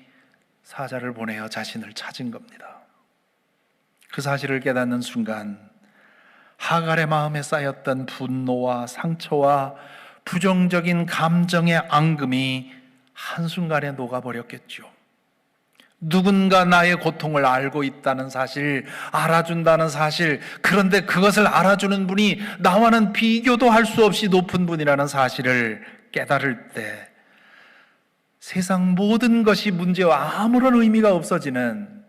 사자를 보내어 자신을 찾은 겁니다. 그 사실을 깨닫는 순간 하갈의 마음에 쌓였던 분노와 상처와 부정적인 감정의 앙금이 한순간에 녹아버렸겠죠. 누군가 나의 고통을 알고 있다는 사실, 알아준다는 사실, 그런데 그것을 알아주는 분이 나와는 비교도 할 수 없이 높은 분이라는 사실을 깨달을 때 세상 모든 것이 문제와 아무런 의미가 없어지는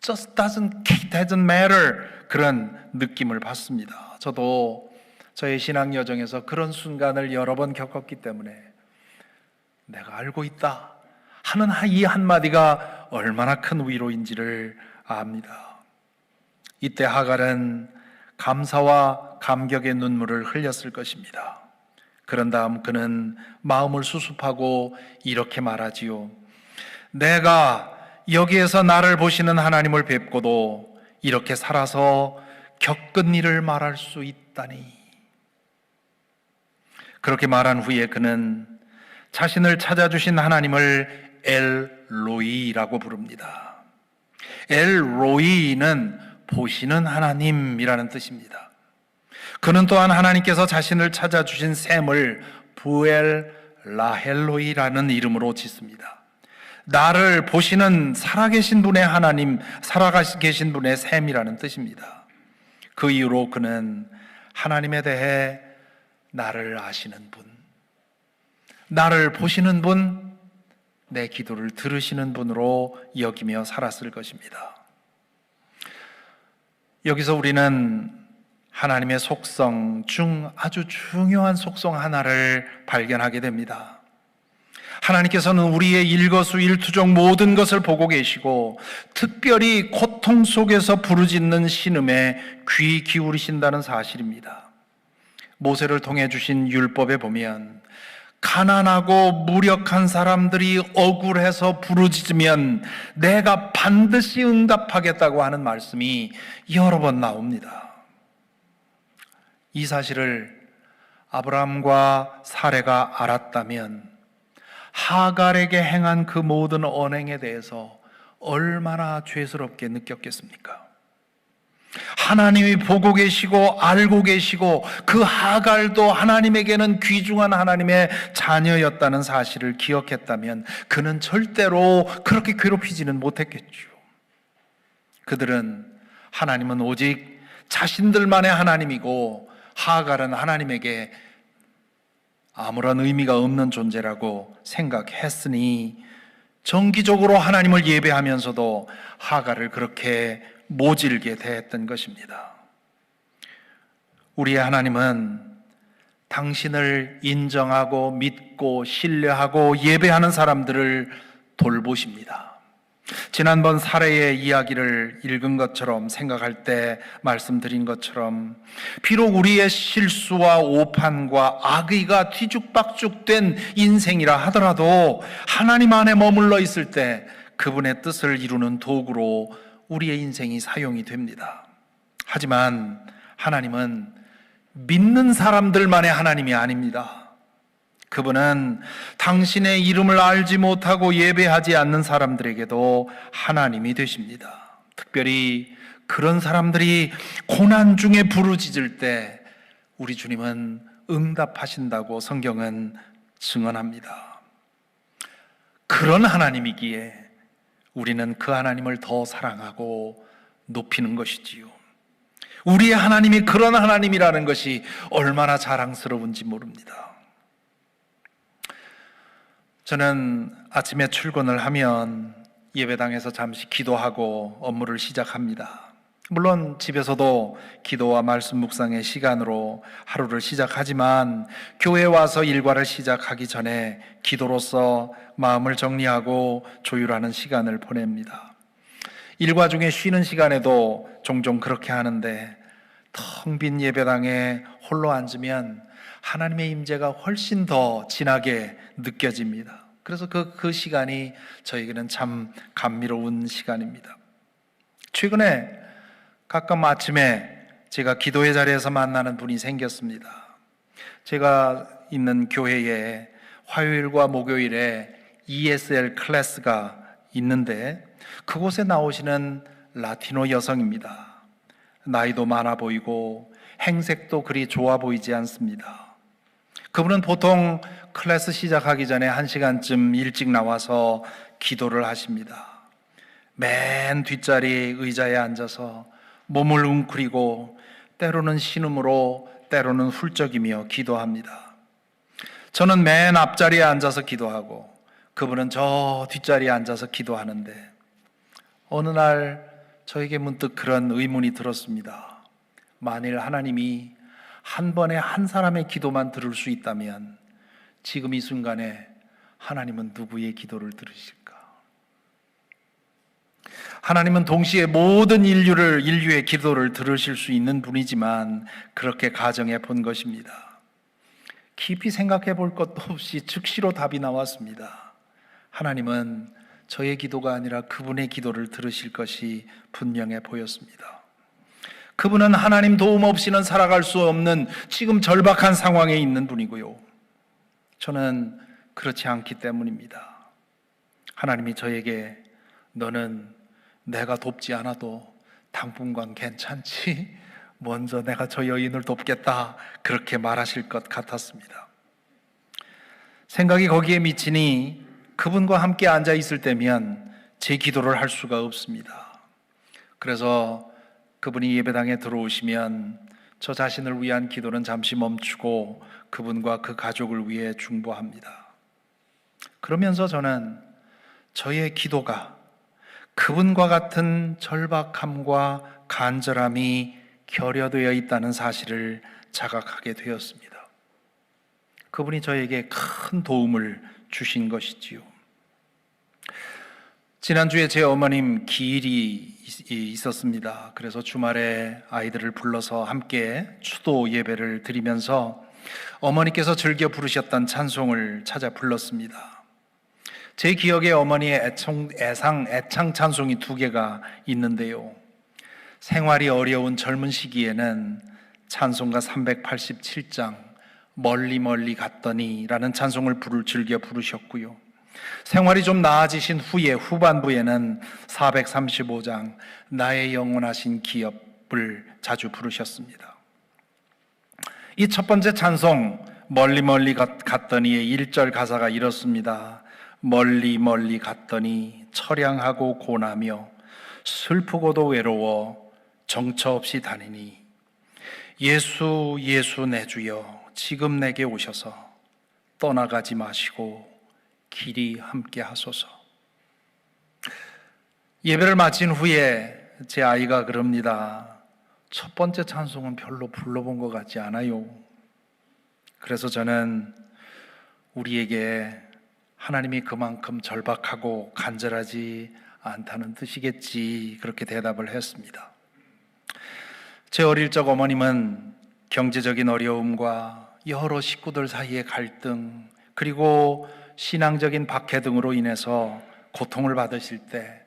just doesn't matter 그런 느낌을 받습니다. 저도 저의 신앙 여정에서 그런 순간을 여러 번 겪었기 때문에 내가 알고 있다 하는 이 한마디가 얼마나 큰 위로인지를 압니다. 이때 하갈은 감사와 감격의 눈물을 흘렸을 것입니다. 그런 다음 그는 마음을 수습하고 이렇게 말하지요. 내가 여기에서 나를 보시는 하나님을 뵙고도 이렇게 살아서 겪은 일을 말할 수 있다니. 그렇게 말한 후에 그는 자신을 찾아주신 하나님을 엘로이라고 부릅니다. 엘로이는 보시는 하나님이라는 뜻입니다. 그는 또한 하나님께서 자신을 찾아주신 셈을 부엘 라헬로이라는 이름으로 짓습니다. 나를 보시는 살아계신 분의 하나님, 살아계신 분의 셈이라는 뜻입니다. 그 이유로 그는 하나님에 대해 나를 아시는 분, 나를 보시는 분, 내 기도를 들으시는 분으로 여기며 살았을 것입니다. 여기서 우리는 하나님의 속성 중 아주 중요한 속성 하나를 발견하게 됩니다. 하나님께서는 우리의 일거수일투족 모든 것을 보고 계시고 특별히 고통 속에서 부르짖는 신음에 귀 기울이신다는 사실입니다. 모세를 통해 주신 율법에 보면 가난하고 무력한 사람들이 억울해서 부르짖으면 내가 반드시 응답하겠다고 하는 말씀이 여러 번 나옵니다. 이 사실을 아브라함과 사레가 알았다면 하갈에게 행한 그 모든 언행에 대해서 얼마나 죄스럽게 느꼈겠습니까? 하나님이 보고 계시고 알고 계시고 그 하갈도 하나님에게는 귀중한 하나님의 자녀였다는 사실을 기억했다면 그는 절대로 그렇게 괴롭히지는 못했겠죠. 그들은 하나님은 오직 자신들만의 하나님이고 하갈은 하나님에게 아무런 의미가 없는 존재라고 생각했으니 정기적으로 하나님을 예배하면서도 하갈을 그렇게 모질게 대했던 것입니다. 우리의 하나님은 당신을 인정하고 믿고 신뢰하고 예배하는 사람들을 돌보십니다. 지난번 사례의 이야기를 읽은 것처럼 생각할 때 말씀드린 것처럼 비록 우리의 실수와 오판과 악의가 뒤죽박죽된 인생이라 하더라도 하나님 안에 머물러 있을 때 그분의 뜻을 이루는 도구로 우리의 인생이 사용이 됩니다. 하지만 하나님은 믿는 사람들만의 하나님이 아닙니다. 그분은 당신의 이름을 알지 못하고 예배하지 않는 사람들에게도 하나님이 되십니다. 특별히 그런 사람들이 고난 중에 부르짖을 때 우리 주님은 응답하신다고 성경은 증언합니다. 그런 하나님이기에 우리는 그 하나님을 더 사랑하고 높이는 것이지요. 우리의 하나님이 그런 하나님이라는 것이 얼마나 자랑스러운지 모릅니다. 저는 아침에 출근을 하면 예배당에서 잠시 기도하고 업무를 시작합니다. 물론 집에서도 기도와 말씀 묵상의 시간으로 하루를 시작하지만 교회에 와서 일과를 시작하기 전에 기도로서 마음을 정리하고 조율하는 시간을 보냅니다. 일과 중에 쉬는 시간에도 종종 그렇게 하는데 텅 빈 예배당에 홀로 앉으면 하나님의 임재가 훨씬 더 진하게 느껴집니다. 그래서 그 시간이 저에게는 참 감미로운 시간입니다. 최근에 가끔 아침에 제가 기도의 자리에서 만나는 분이 생겼습니다. 제가 있는 교회에 화요일과 목요일에 ESL 클래스가 있는데 그곳에 나오시는 라티노 여성입니다. 나이도 많아 보이고 행색도 그리 좋아 보이지 않습니다. 그분은 보통 클래스 시작하기 전에 1시간쯤 일찍 나와서 기도를 하십니다. 맨 뒷자리 의자에 앉아서 몸을 웅크리고 때로는 신음으로 때로는 훌쩍이며 기도합니다. 저는 맨 앞자리에 앉아서 기도하고 그분은 저 뒷자리에 앉아서 기도하는데 어느 날 저에게 문득 그런 의문이 들었습니다. 만일 하나님이 한 번에 한 사람의 기도만 들을 수 있다면 지금 이 순간에 하나님은 누구의 기도를 들으실까? 하나님은 동시에 모든 인류의 기도를 들으실 수 있는 분이지만 그렇게 가정해 본 것입니다. 깊이 생각해 볼 것도 없이 즉시로 답이 나왔습니다. 하나님은 저의 기도가 아니라 그분의 기도를 들으실 것이 분명해 보였습니다. 그분은 하나님 도움 없이는 살아갈 수 없는 지금 절박한 상황에 있는 분이고요. 저는 그렇지 않기 때문입니다. 하나님이 저에게 너는 내가 돕지 않아도 당분간 괜찮지? 먼저 내가 저 여인을 돕겠다 그렇게 말하실 것 같았습니다. 생각이 거기에 미치니 그분과 함께 앉아 있을 때면 제 기도를 할 수가 없습니다. 그래서 그분이 예배당에 들어오시면 저 자신을 위한 기도는 잠시 멈추고 그분과 그 가족을 위해 중보합니다. 그러면서 저는 저의 기도가 그분과 같은 절박함과 간절함이 결여되어 있다는 사실을 자각하게 되었습니다. 그분이 저에게 큰 도움을 주신 것이지요. 지난주에 제 어머님 기일이 있었습니다. 그래서 주말에 아이들을 불러서 함께 추도 예배를 드리면서 어머니께서 즐겨 부르셨던 찬송을 찾아 불렀습니다. 제 기억에 어머니의 애창 찬송이 2개가 있는데요. 생활이 어려운 젊은 시기에는 찬송가 387장 멀리 멀리 갔더니 라는 찬송을 즐겨 부르셨고요. 생활이 좀 나아지신 후에 후반부에는 435장 나의 영원하신 기업을 자주 부르셨습니다. 이 첫 번째 찬송 멀리 멀리 갔더니의 1절 가사가 이렇습니다. 멀리 멀리 갔더니 처량하고 고나며 슬프고도 외로워 정처 없이 다니니 예수 예수 내 주여 지금 내게 오셔서 떠나가지 마시고 길이 함께 하소서. 예배를 마친 후에 제 아이가 그럽니다. 첫 번째 찬송은 별로 불러본 것 같지 않아요. 그래서 저는 우리에게 하나님이 그만큼 절박하고 간절하지 않다는 뜻이겠지, 그렇게 대답을 했습니다. 제 어릴 적 어머님은 경제적인 어려움과 여러 식구들 사이의 갈등, 그리고 신앙적인 박해 등으로 인해서 고통을 받으실 때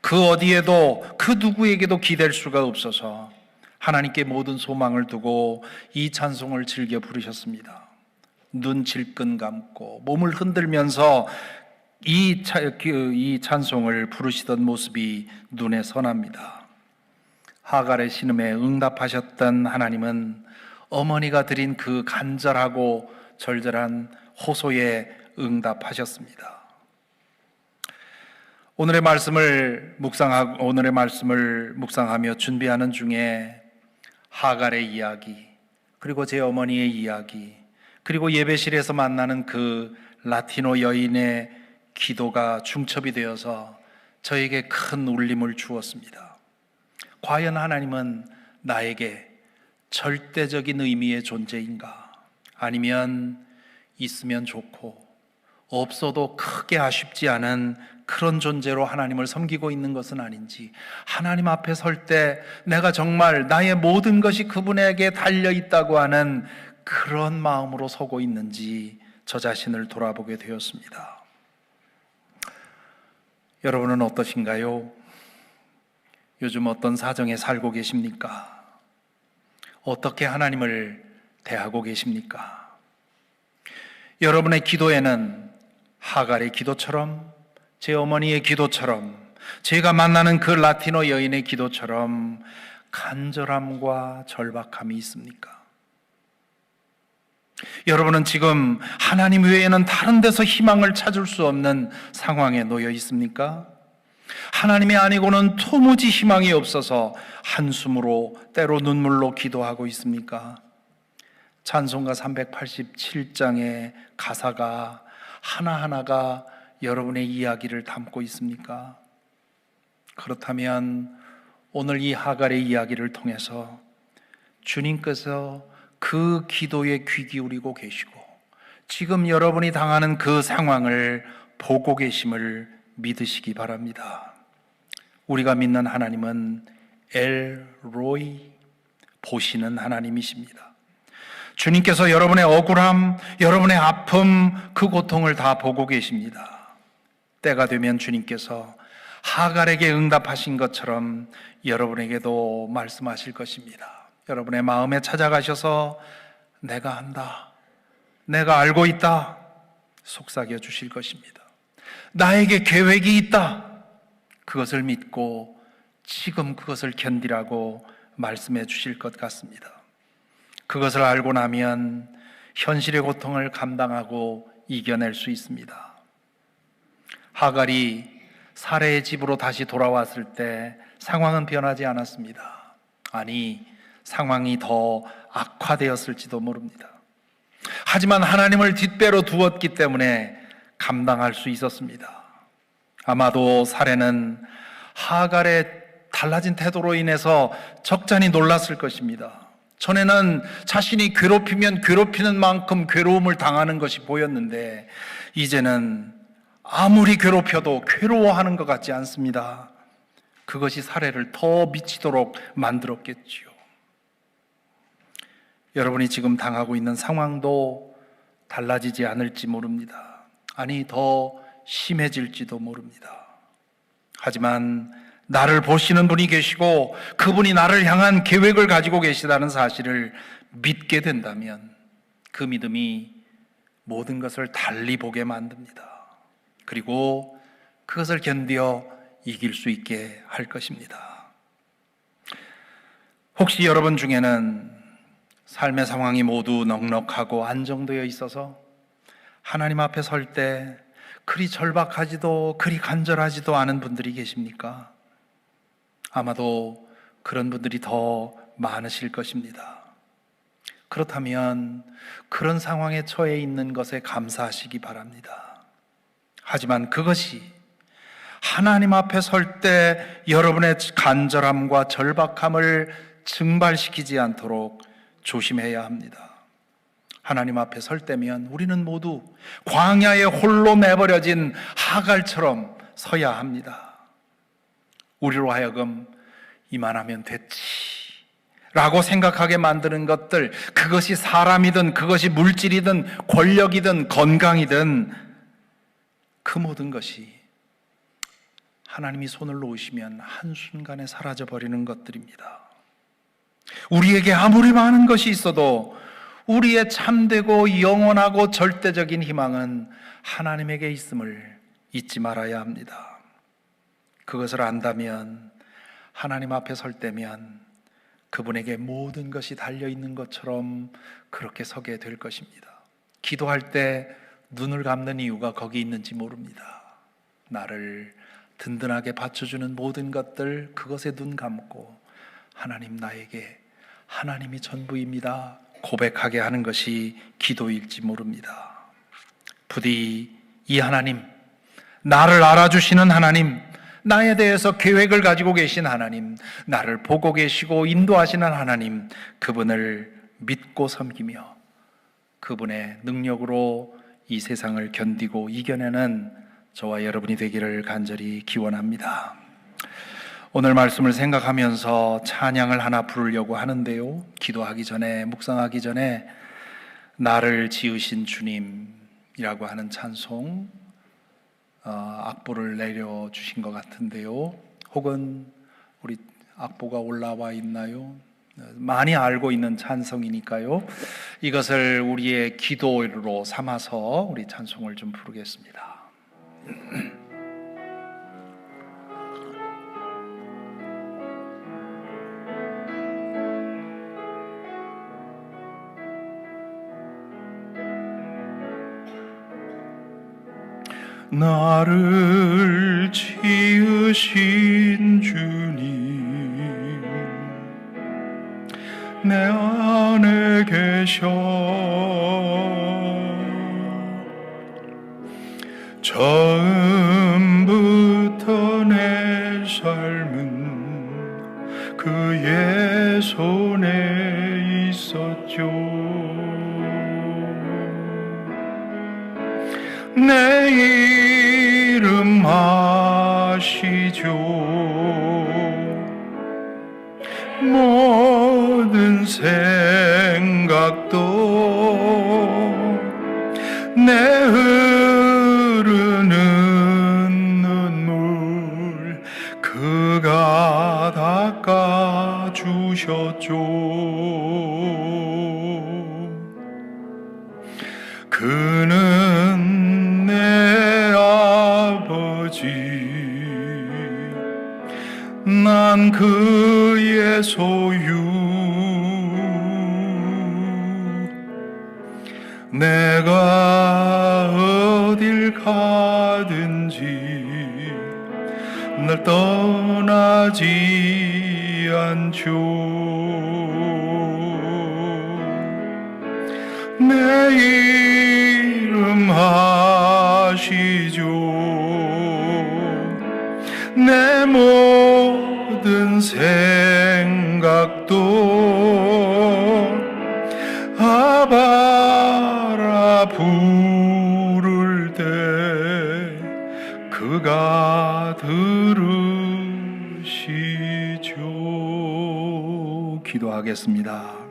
그 어디에도, 그 누구에게도 기댈 수가 없어서 하나님께 모든 소망을 두고 이 찬송을 즐겨 부르셨습니다. 눈 질끈 감고 몸을 흔들면서 이 찬송을 부르시던 모습이 눈에 선합니다. 하갈의 신음에 응답하셨던 하나님은 어머니가 드린 그 간절하고 절절한 호소에 응답하셨습니다. 오늘의 말씀을 묵상하며 준비하는 중에 하갈의 이야기, 그리고 제 어머니의 이야기, 그리고 예배실에서 만나는 그 라티노 여인의 기도가 중첩이 되어서 저에게 큰 울림을 주었습니다. 과연 하나님은 나에게 절대적인 의미의 존재인가? 아니면 있으면 좋고 없어도 크게 아쉽지 않은 그런 존재로 하나님을 섬기고 있는 것은 아닌지, 하나님 앞에 설 때 내가 정말 나의 모든 것이 그분에게 달려 있다고 하는 그런 마음으로 서고 있는지 저 자신을 돌아보게 되었습니다. 여러분은 어떠신가요? 요즘 어떤 사정에 살고 계십니까? 어떻게 하나님을 대하고 계십니까? 여러분의 기도에는 하갈의 기도처럼, 제 어머니의 기도처럼, 제가 만나는 그 라티노 여인의 기도처럼 간절함과 절박함이 있습니까? 여러분은 지금 하나님 외에는 다른 데서 희망을 찾을 수 없는 상황에 놓여 있습니까? 하나님이 아니고는 도무지 희망이 없어서 한숨으로, 때로 눈물로 기도하고 있습니까? 찬송가 387장의 가사가 하나하나가 여러분의 이야기를 담고 있습니까? 그렇다면 오늘 이 하갈의 이야기를 통해서 주님께서 그 기도에 귀 기울이고 계시고 지금 여러분이 당하는 그 상황을 보고 계심을 믿으시기 바랍니다. 우리가 믿는 하나님은 엘 로이, 보시는 하나님이십니다. 주님께서 여러분의 억울함, 여러분의 아픔, 그 고통을 다 보고 계십니다. 때가 되면 주님께서 하갈에게 응답하신 것처럼 여러분에게도 말씀하실 것입니다. 여러분의 마음에 찾아가셔서 내가 안다, 내가 알고 있다 속삭여 주실 것입니다. 나에게 계획이 있다, 그것을 믿고 지금 그것을 견디라고 말씀해 주실 것 같습니다. 그것을 알고 나면 현실의 고통을 감당하고 이겨낼 수 있습니다. 하갈이 사레의 집으로 다시 돌아왔을 때 상황은 변하지 않았습니다. 아니, 상황이 더 악화되었을지도 모릅니다. 하지만 하나님을 뒷배로 두었기 때문에 감당할 수 있었습니다. 아마도 사레는 하갈의 달라진 태도로 인해서 적잖이 놀랐을 것입니다. 전에는 자신이 괴롭히면 괴롭히는 만큼 괴로움을 당하는 것이 보였는데 이제는 아무리 괴롭혀도 괴로워하는 것 같지 않습니다. 그것이 사례를 더 미치도록 만들었겠지요. 여러분이 지금 당하고 있는 상황도 달라지지 않을지 모릅니다. 아니, 더 심해질지도 모릅니다. 하지만 나를 보시는 분이 계시고 그분이 나를 향한 계획을 가지고 계시다는 사실을 믿게 된다면 그 믿음이 모든 것을 달리 보게 만듭니다. 그리고 그것을 견뎌 이길 수 있게 할 것입니다. 혹시 여러분 중에는 삶의 상황이 모두 넉넉하고 안정되어 있어서 하나님 앞에 설 때 그리 절박하지도 그리 간절하지도 않은 분들이 계십니까? 아마도 그런 분들이 더 많으실 것입니다. 그렇다면 그런 상황에 처해 있는 것에 감사하시기 바랍니다. 하지만 그것이 하나님 앞에 설 때 여러분의 간절함과 절박함을 증발시키지 않도록 조심해야 합니다. 하나님 앞에 설 때면 우리는 모두 광야에 홀로 내버려진 하갈처럼 서야 합니다. 우리로 하여금 이만하면 됐지 라고 생각하게 만드는 것들, 그것이 사람이든 그것이 물질이든 권력이든 건강이든 그 모든 것이 하나님이 손을 놓으시면 한순간에 사라져버리는 것들입니다. 우리에게 아무리 많은 것이 있어도 우리의 참되고 영원하고 절대적인 희망은 하나님에게 있음을 잊지 말아야 합니다. 그것을 안다면 하나님 앞에 설 때면 그분에게 모든 것이 달려있는 것처럼 그렇게 서게 될 것입니다. 기도할 때 눈을 감는 이유가 거기 있는지 모릅니다. 나를 든든하게 받쳐주는 모든 것들, 그것에 눈 감고 하나님, 나에게 하나님이 전부입니다 고백하게 하는 것이 기도일지 모릅니다. 부디 이 하나님, 나를 알아주시는 하나님, 나에 대해서 계획을 가지고 계신 하나님, 나를 보고 계시고 인도하시는 하나님, 그분을 믿고 섬기며 그분의 능력으로 이 세상을 견디고 이겨내는 저와 여러분이 되기를 간절히 기원합니다. 오늘 말씀을 생각하면서 찬양을 하나 부르려고 하는데요, 기도하기 전에, 묵상하기 전에 나를 지으신 주님이라고 하는 찬송 악보를 내려주신 것 같은데요, 혹은 우리 악보가 올라와 있나요? 많이 알고 있는 찬송이니까요, 이것을 우리의 기도로 삼아서 우리 찬송을 좀 부르겠습니다. 나를 지으신 주님, 내 안에 계셔 처음부터 내 삶은 그의 손에 있었죠. 내 이름 아시죠. 모든 생각도 내 흐르는 눈물 그가 닦아주셨죠. 그는 내 아버지, 난 그의 소유. 내가 어딜 가든지 날 떠나지 않죠. 내 이름 아시죠. 내 모든 생각도 아바라 부를 때 그가 들으시죠. 기도하겠습니다.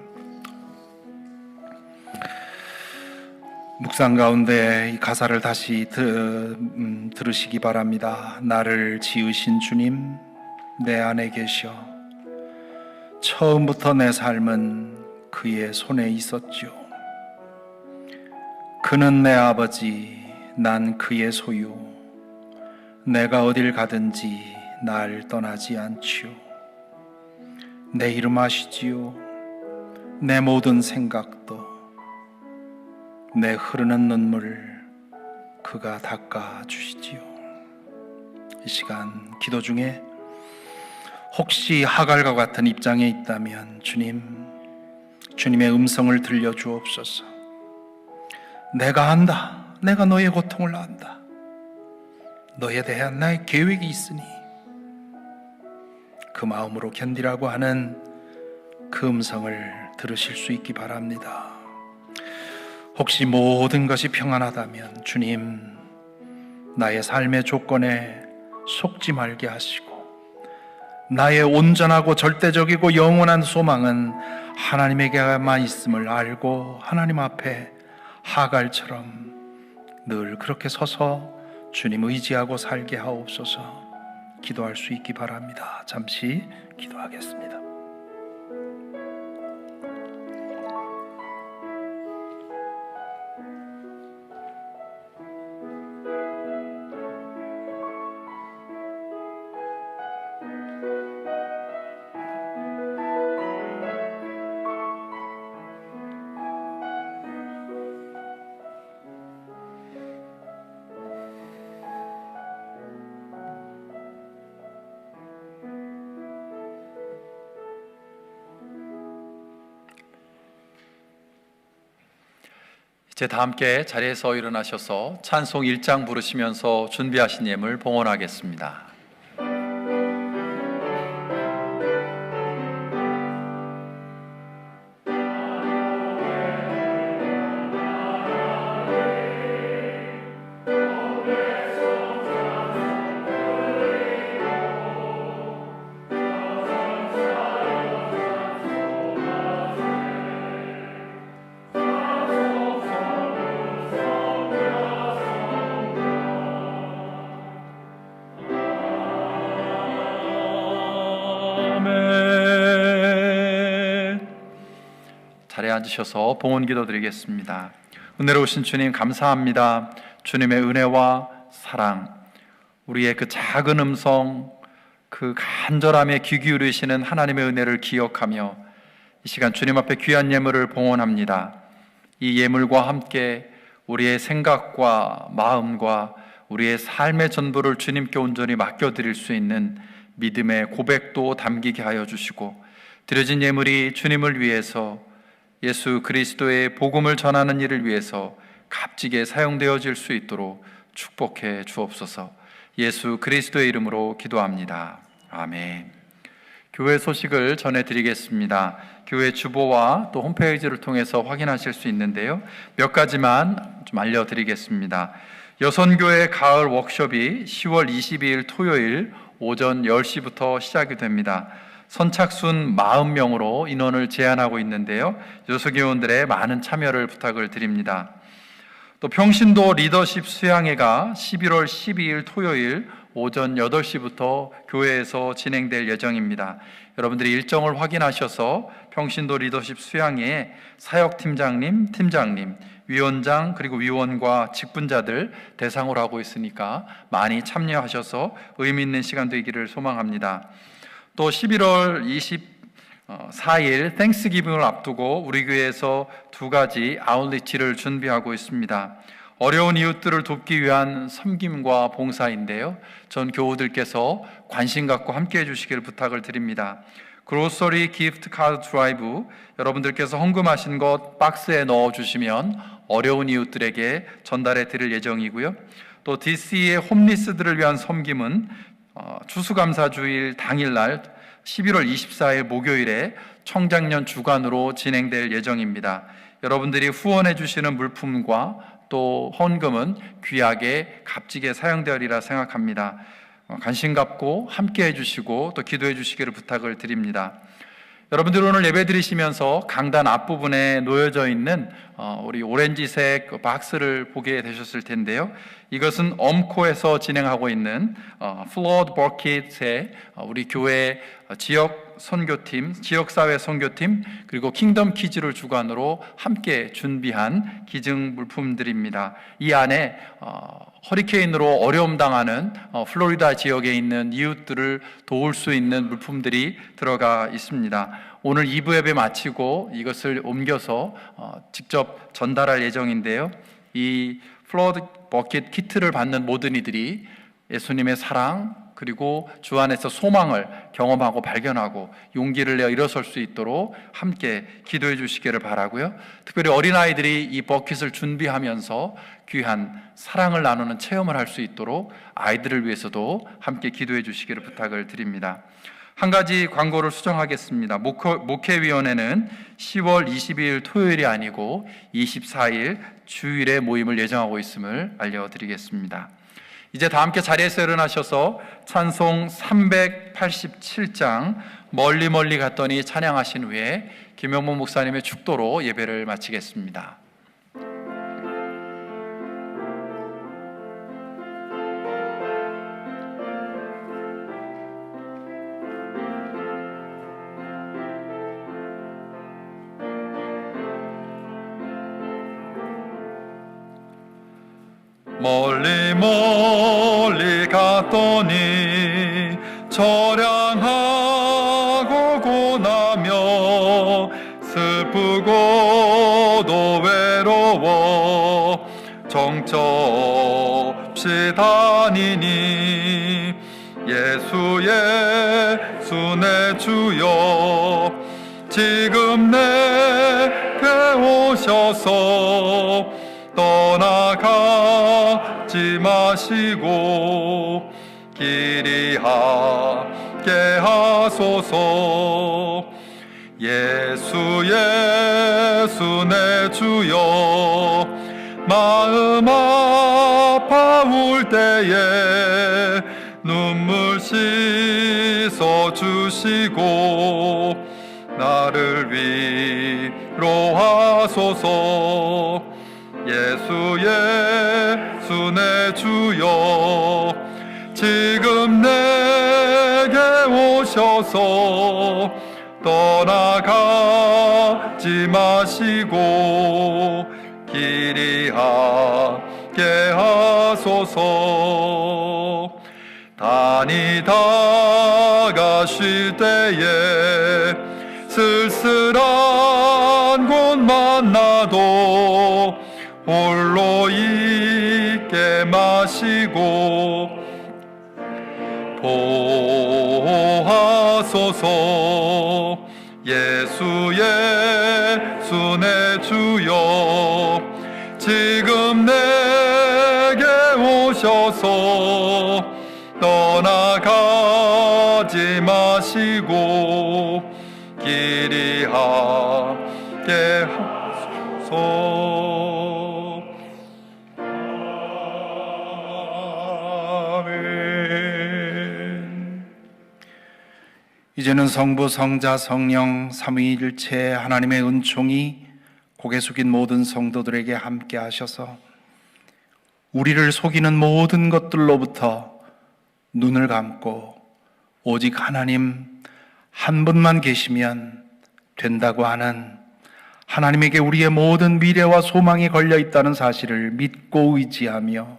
묵상 가운데 이 가사를 다시 들으시기 바랍니다. 나를 지으신 주님, 내 안에 계셔 처음부터 내 삶은 그의 손에 있었죠. 그는 내 아버지, 난 그의 소유. 내가 어딜 가든지 날 떠나지 않지요. 내 이름 아시지요. 내 모든 생각도 내 흐르는 눈물 그가 닦아주시지요. 이 시간 기도 중에 혹시 하갈과 같은 입장에 있다면 주님의 음성을 들려주옵소서. 내가 안다. 내가 너의 고통을 안다. 너에 대한 나의 계획이 있으니 그 마음으로 견디라고 하는 그 음성을 들으실 수 있기 바랍니다. 혹시 모든 것이 평안하다면 주님, 나의 삶의 조건에 속지 말게 하시고 나의 온전하고 절대적이고 영원한 소망은 하나님에게만 있음을 알고 하나님 앞에 하갈처럼 늘 그렇게 서서 주님 의지하고 살게 하옵소서. 기도할 수 있기 바랍니다. 잠시 기도하겠습니다. 이제 다 함께 자리에서 일어나셔서 찬송 1장 부르시면서 준비하신 예물 봉헌하겠습니다. 자리에 앉으셔서 봉헌 기도 드리겠습니다. 은혜로우신 주님 감사합니다. 주님의 은혜와 사랑, 우리의 그 작은 음성, 그 간절함에 귀 기울이시는 하나님의 은혜를 기억하며 이 시간 주님 앞에 귀한 예물을 봉헌합니다. 이 예물과 함께 우리의 생각과 마음과 우리의 삶의 전부를 주님께 온전히 맡겨드릴 수 있는 믿음의 고백도 담기게 하여 주시고, 드려진 예물이 주님을 위해서, 예수 그리스도의 복음을 전하는 일을 위해서 값지게 사용되어질 수 있도록 축복해 주옵소서. 예수 그리스도의 이름으로 기도합니다. 아멘. 교회 소식을 전해드리겠습니다. 교회 주보와 또 홈페이지를 통해서 확인하실 수 있는데요, 몇 가지만 좀 알려드리겠습니다. 여선교회 가을 워크숍이 10월 22일 토요일 오전 10시부터 시작이 됩니다. 선착순 40명으로 인원을 제한하고 있는데요, 여소교원들의 많은 참여를 부탁을 드립니다. 또 평신도 리더십 수양회가 11월 12일 토요일 오전 8시부터 교회에서 진행될 예정입니다. 여러분들이 일정을 확인하셔서 평신도 리더십 수양회에 사역팀장님, 팀장님, 위원장, 그리고 위원과 직분자들 대상으로 하고 있으니까 많이 참여하셔서 의미 있는 시간 되기를 소망합니다. 또 11월 24일 땡스기빙을 앞두고 우리 교회에서 2가지 아웃리치를 준비하고 있습니다. 어려운 이웃들을 돕기 위한 섬김과 봉사인데요, 전 교우들께서 관심 갖고 함께해 주시기를 부탁을 드립니다. 그로서리 기프트 카드 드라이브, 여러분들께서 헌금하신 것 박스에 넣어 주시면 어려운 이웃들에게 전달해 드릴 예정이고요. 또 DC의 홈리스들을 위한 섬김은 추수감사주일 당일날 11월 24일 목요일에 청장년 주간으로 진행될 예정입니다. 여러분들이 후원해 주시는 물품과 또 헌금은 귀하게 값지게 사용되리라 생각합니다. 관심 갖고 함께 해주시고 또 기도해 주시기를 부탁을 드립니다. 여러분들 오늘 예배 드리시면서 강단 앞부분에 놓여져 있는 우리 오렌지색 박스를 보게 되셨을 텐데요, 이것은 엄코에서 진행하고 있는 플로드 버킷의 우리 교회 지역 선교팀, 지역사회 선교팀, 그리고 킹덤 키즈를 주관으로 함께 준비한 기증 물품들입니다. 이 안에 허리케인으로 어려움 당하는 플로리다 지역에 있는 이웃들을 도울 수 있는 물품들이 들어가 있습니다. 오늘 2부 예배 마치고 이것을 옮겨서 직접 전달할 예정인데요, 이 플로드 버킷 키트를 받는 모든 이들이 예수님의 사랑, 그리고 주 안에서 소망을 경험하고 발견하고 용기를 내어 일어설 수 있도록 함께 기도해 주시기를 바라고요. 특별히 어린아이들이 이 버킷을 준비하면서 귀한 사랑을 나누는 체험을 할 수 있도록 아이들을 위해서도 함께 기도해 주시기를 부탁을 드립니다. 한 가지 광고를 수정하겠습니다. 목회위원회는 10월 22일 토요일이 아니고 24일 주일에 모임을 예정하고 있음을 알려드리겠습니다. 이제 다 함께 자리에서 일어나셔서 찬송 387장 멀리 멀리 갔더니 찬양하신 후에 김영문 목사님의 축도로 예배를 마치겠습니다. 멀리 멀리 갔더니 처량하고 고나며 슬프고도 외로워 정처없이 다니니 예수 예수 내 주여 지금 내게 오셔서 떠나가지 마시고 길이 함께 하소서. 예수 예수 내 주여 마음 아파올 때에 눈물 씻어 주시고 나를 위로하소서. 예수 예수 내 주여 지금 내게 오셔서 떠나가지 마시고 길이 함께 하소서. 다니다가 쉴 때에 쓸쓸한 곳 만나도 홀로 있게 마시고 보호하소서. 예수 예수 내 주여 지금 내게 오셔서 떠나가지 마시고 길이 함께 하소서. 이제는 성부, 성자, 성령 삼위일체 하나님의 은총이 고개 숙인 모든 성도들에게 함께 하셔서 우리를 속이는 모든 것들로부터 눈을 감고 오직 하나님 한 분만 계시면 된다고 하는 하나님에게 우리의 모든 미래와 소망이 걸려 있다는 사실을 믿고 의지하며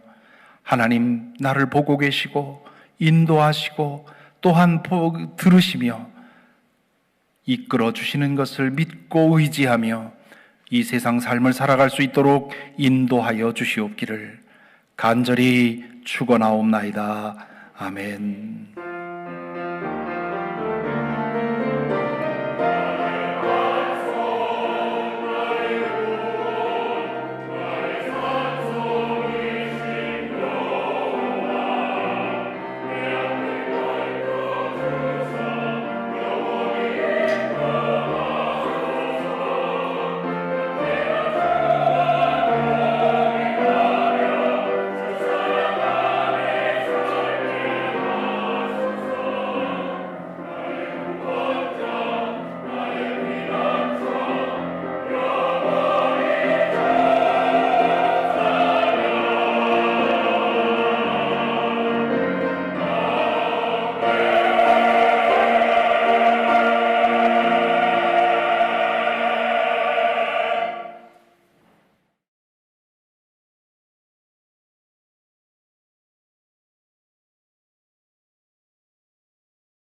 하나님 나를 보고 계시고 인도하시고 또한 들으시며 이끌어 주시는 것을 믿고 의지하며 이 세상 삶을 살아갈 수 있도록 인도하여 주시옵기를 간절히 축원하옵나이다. 아멘.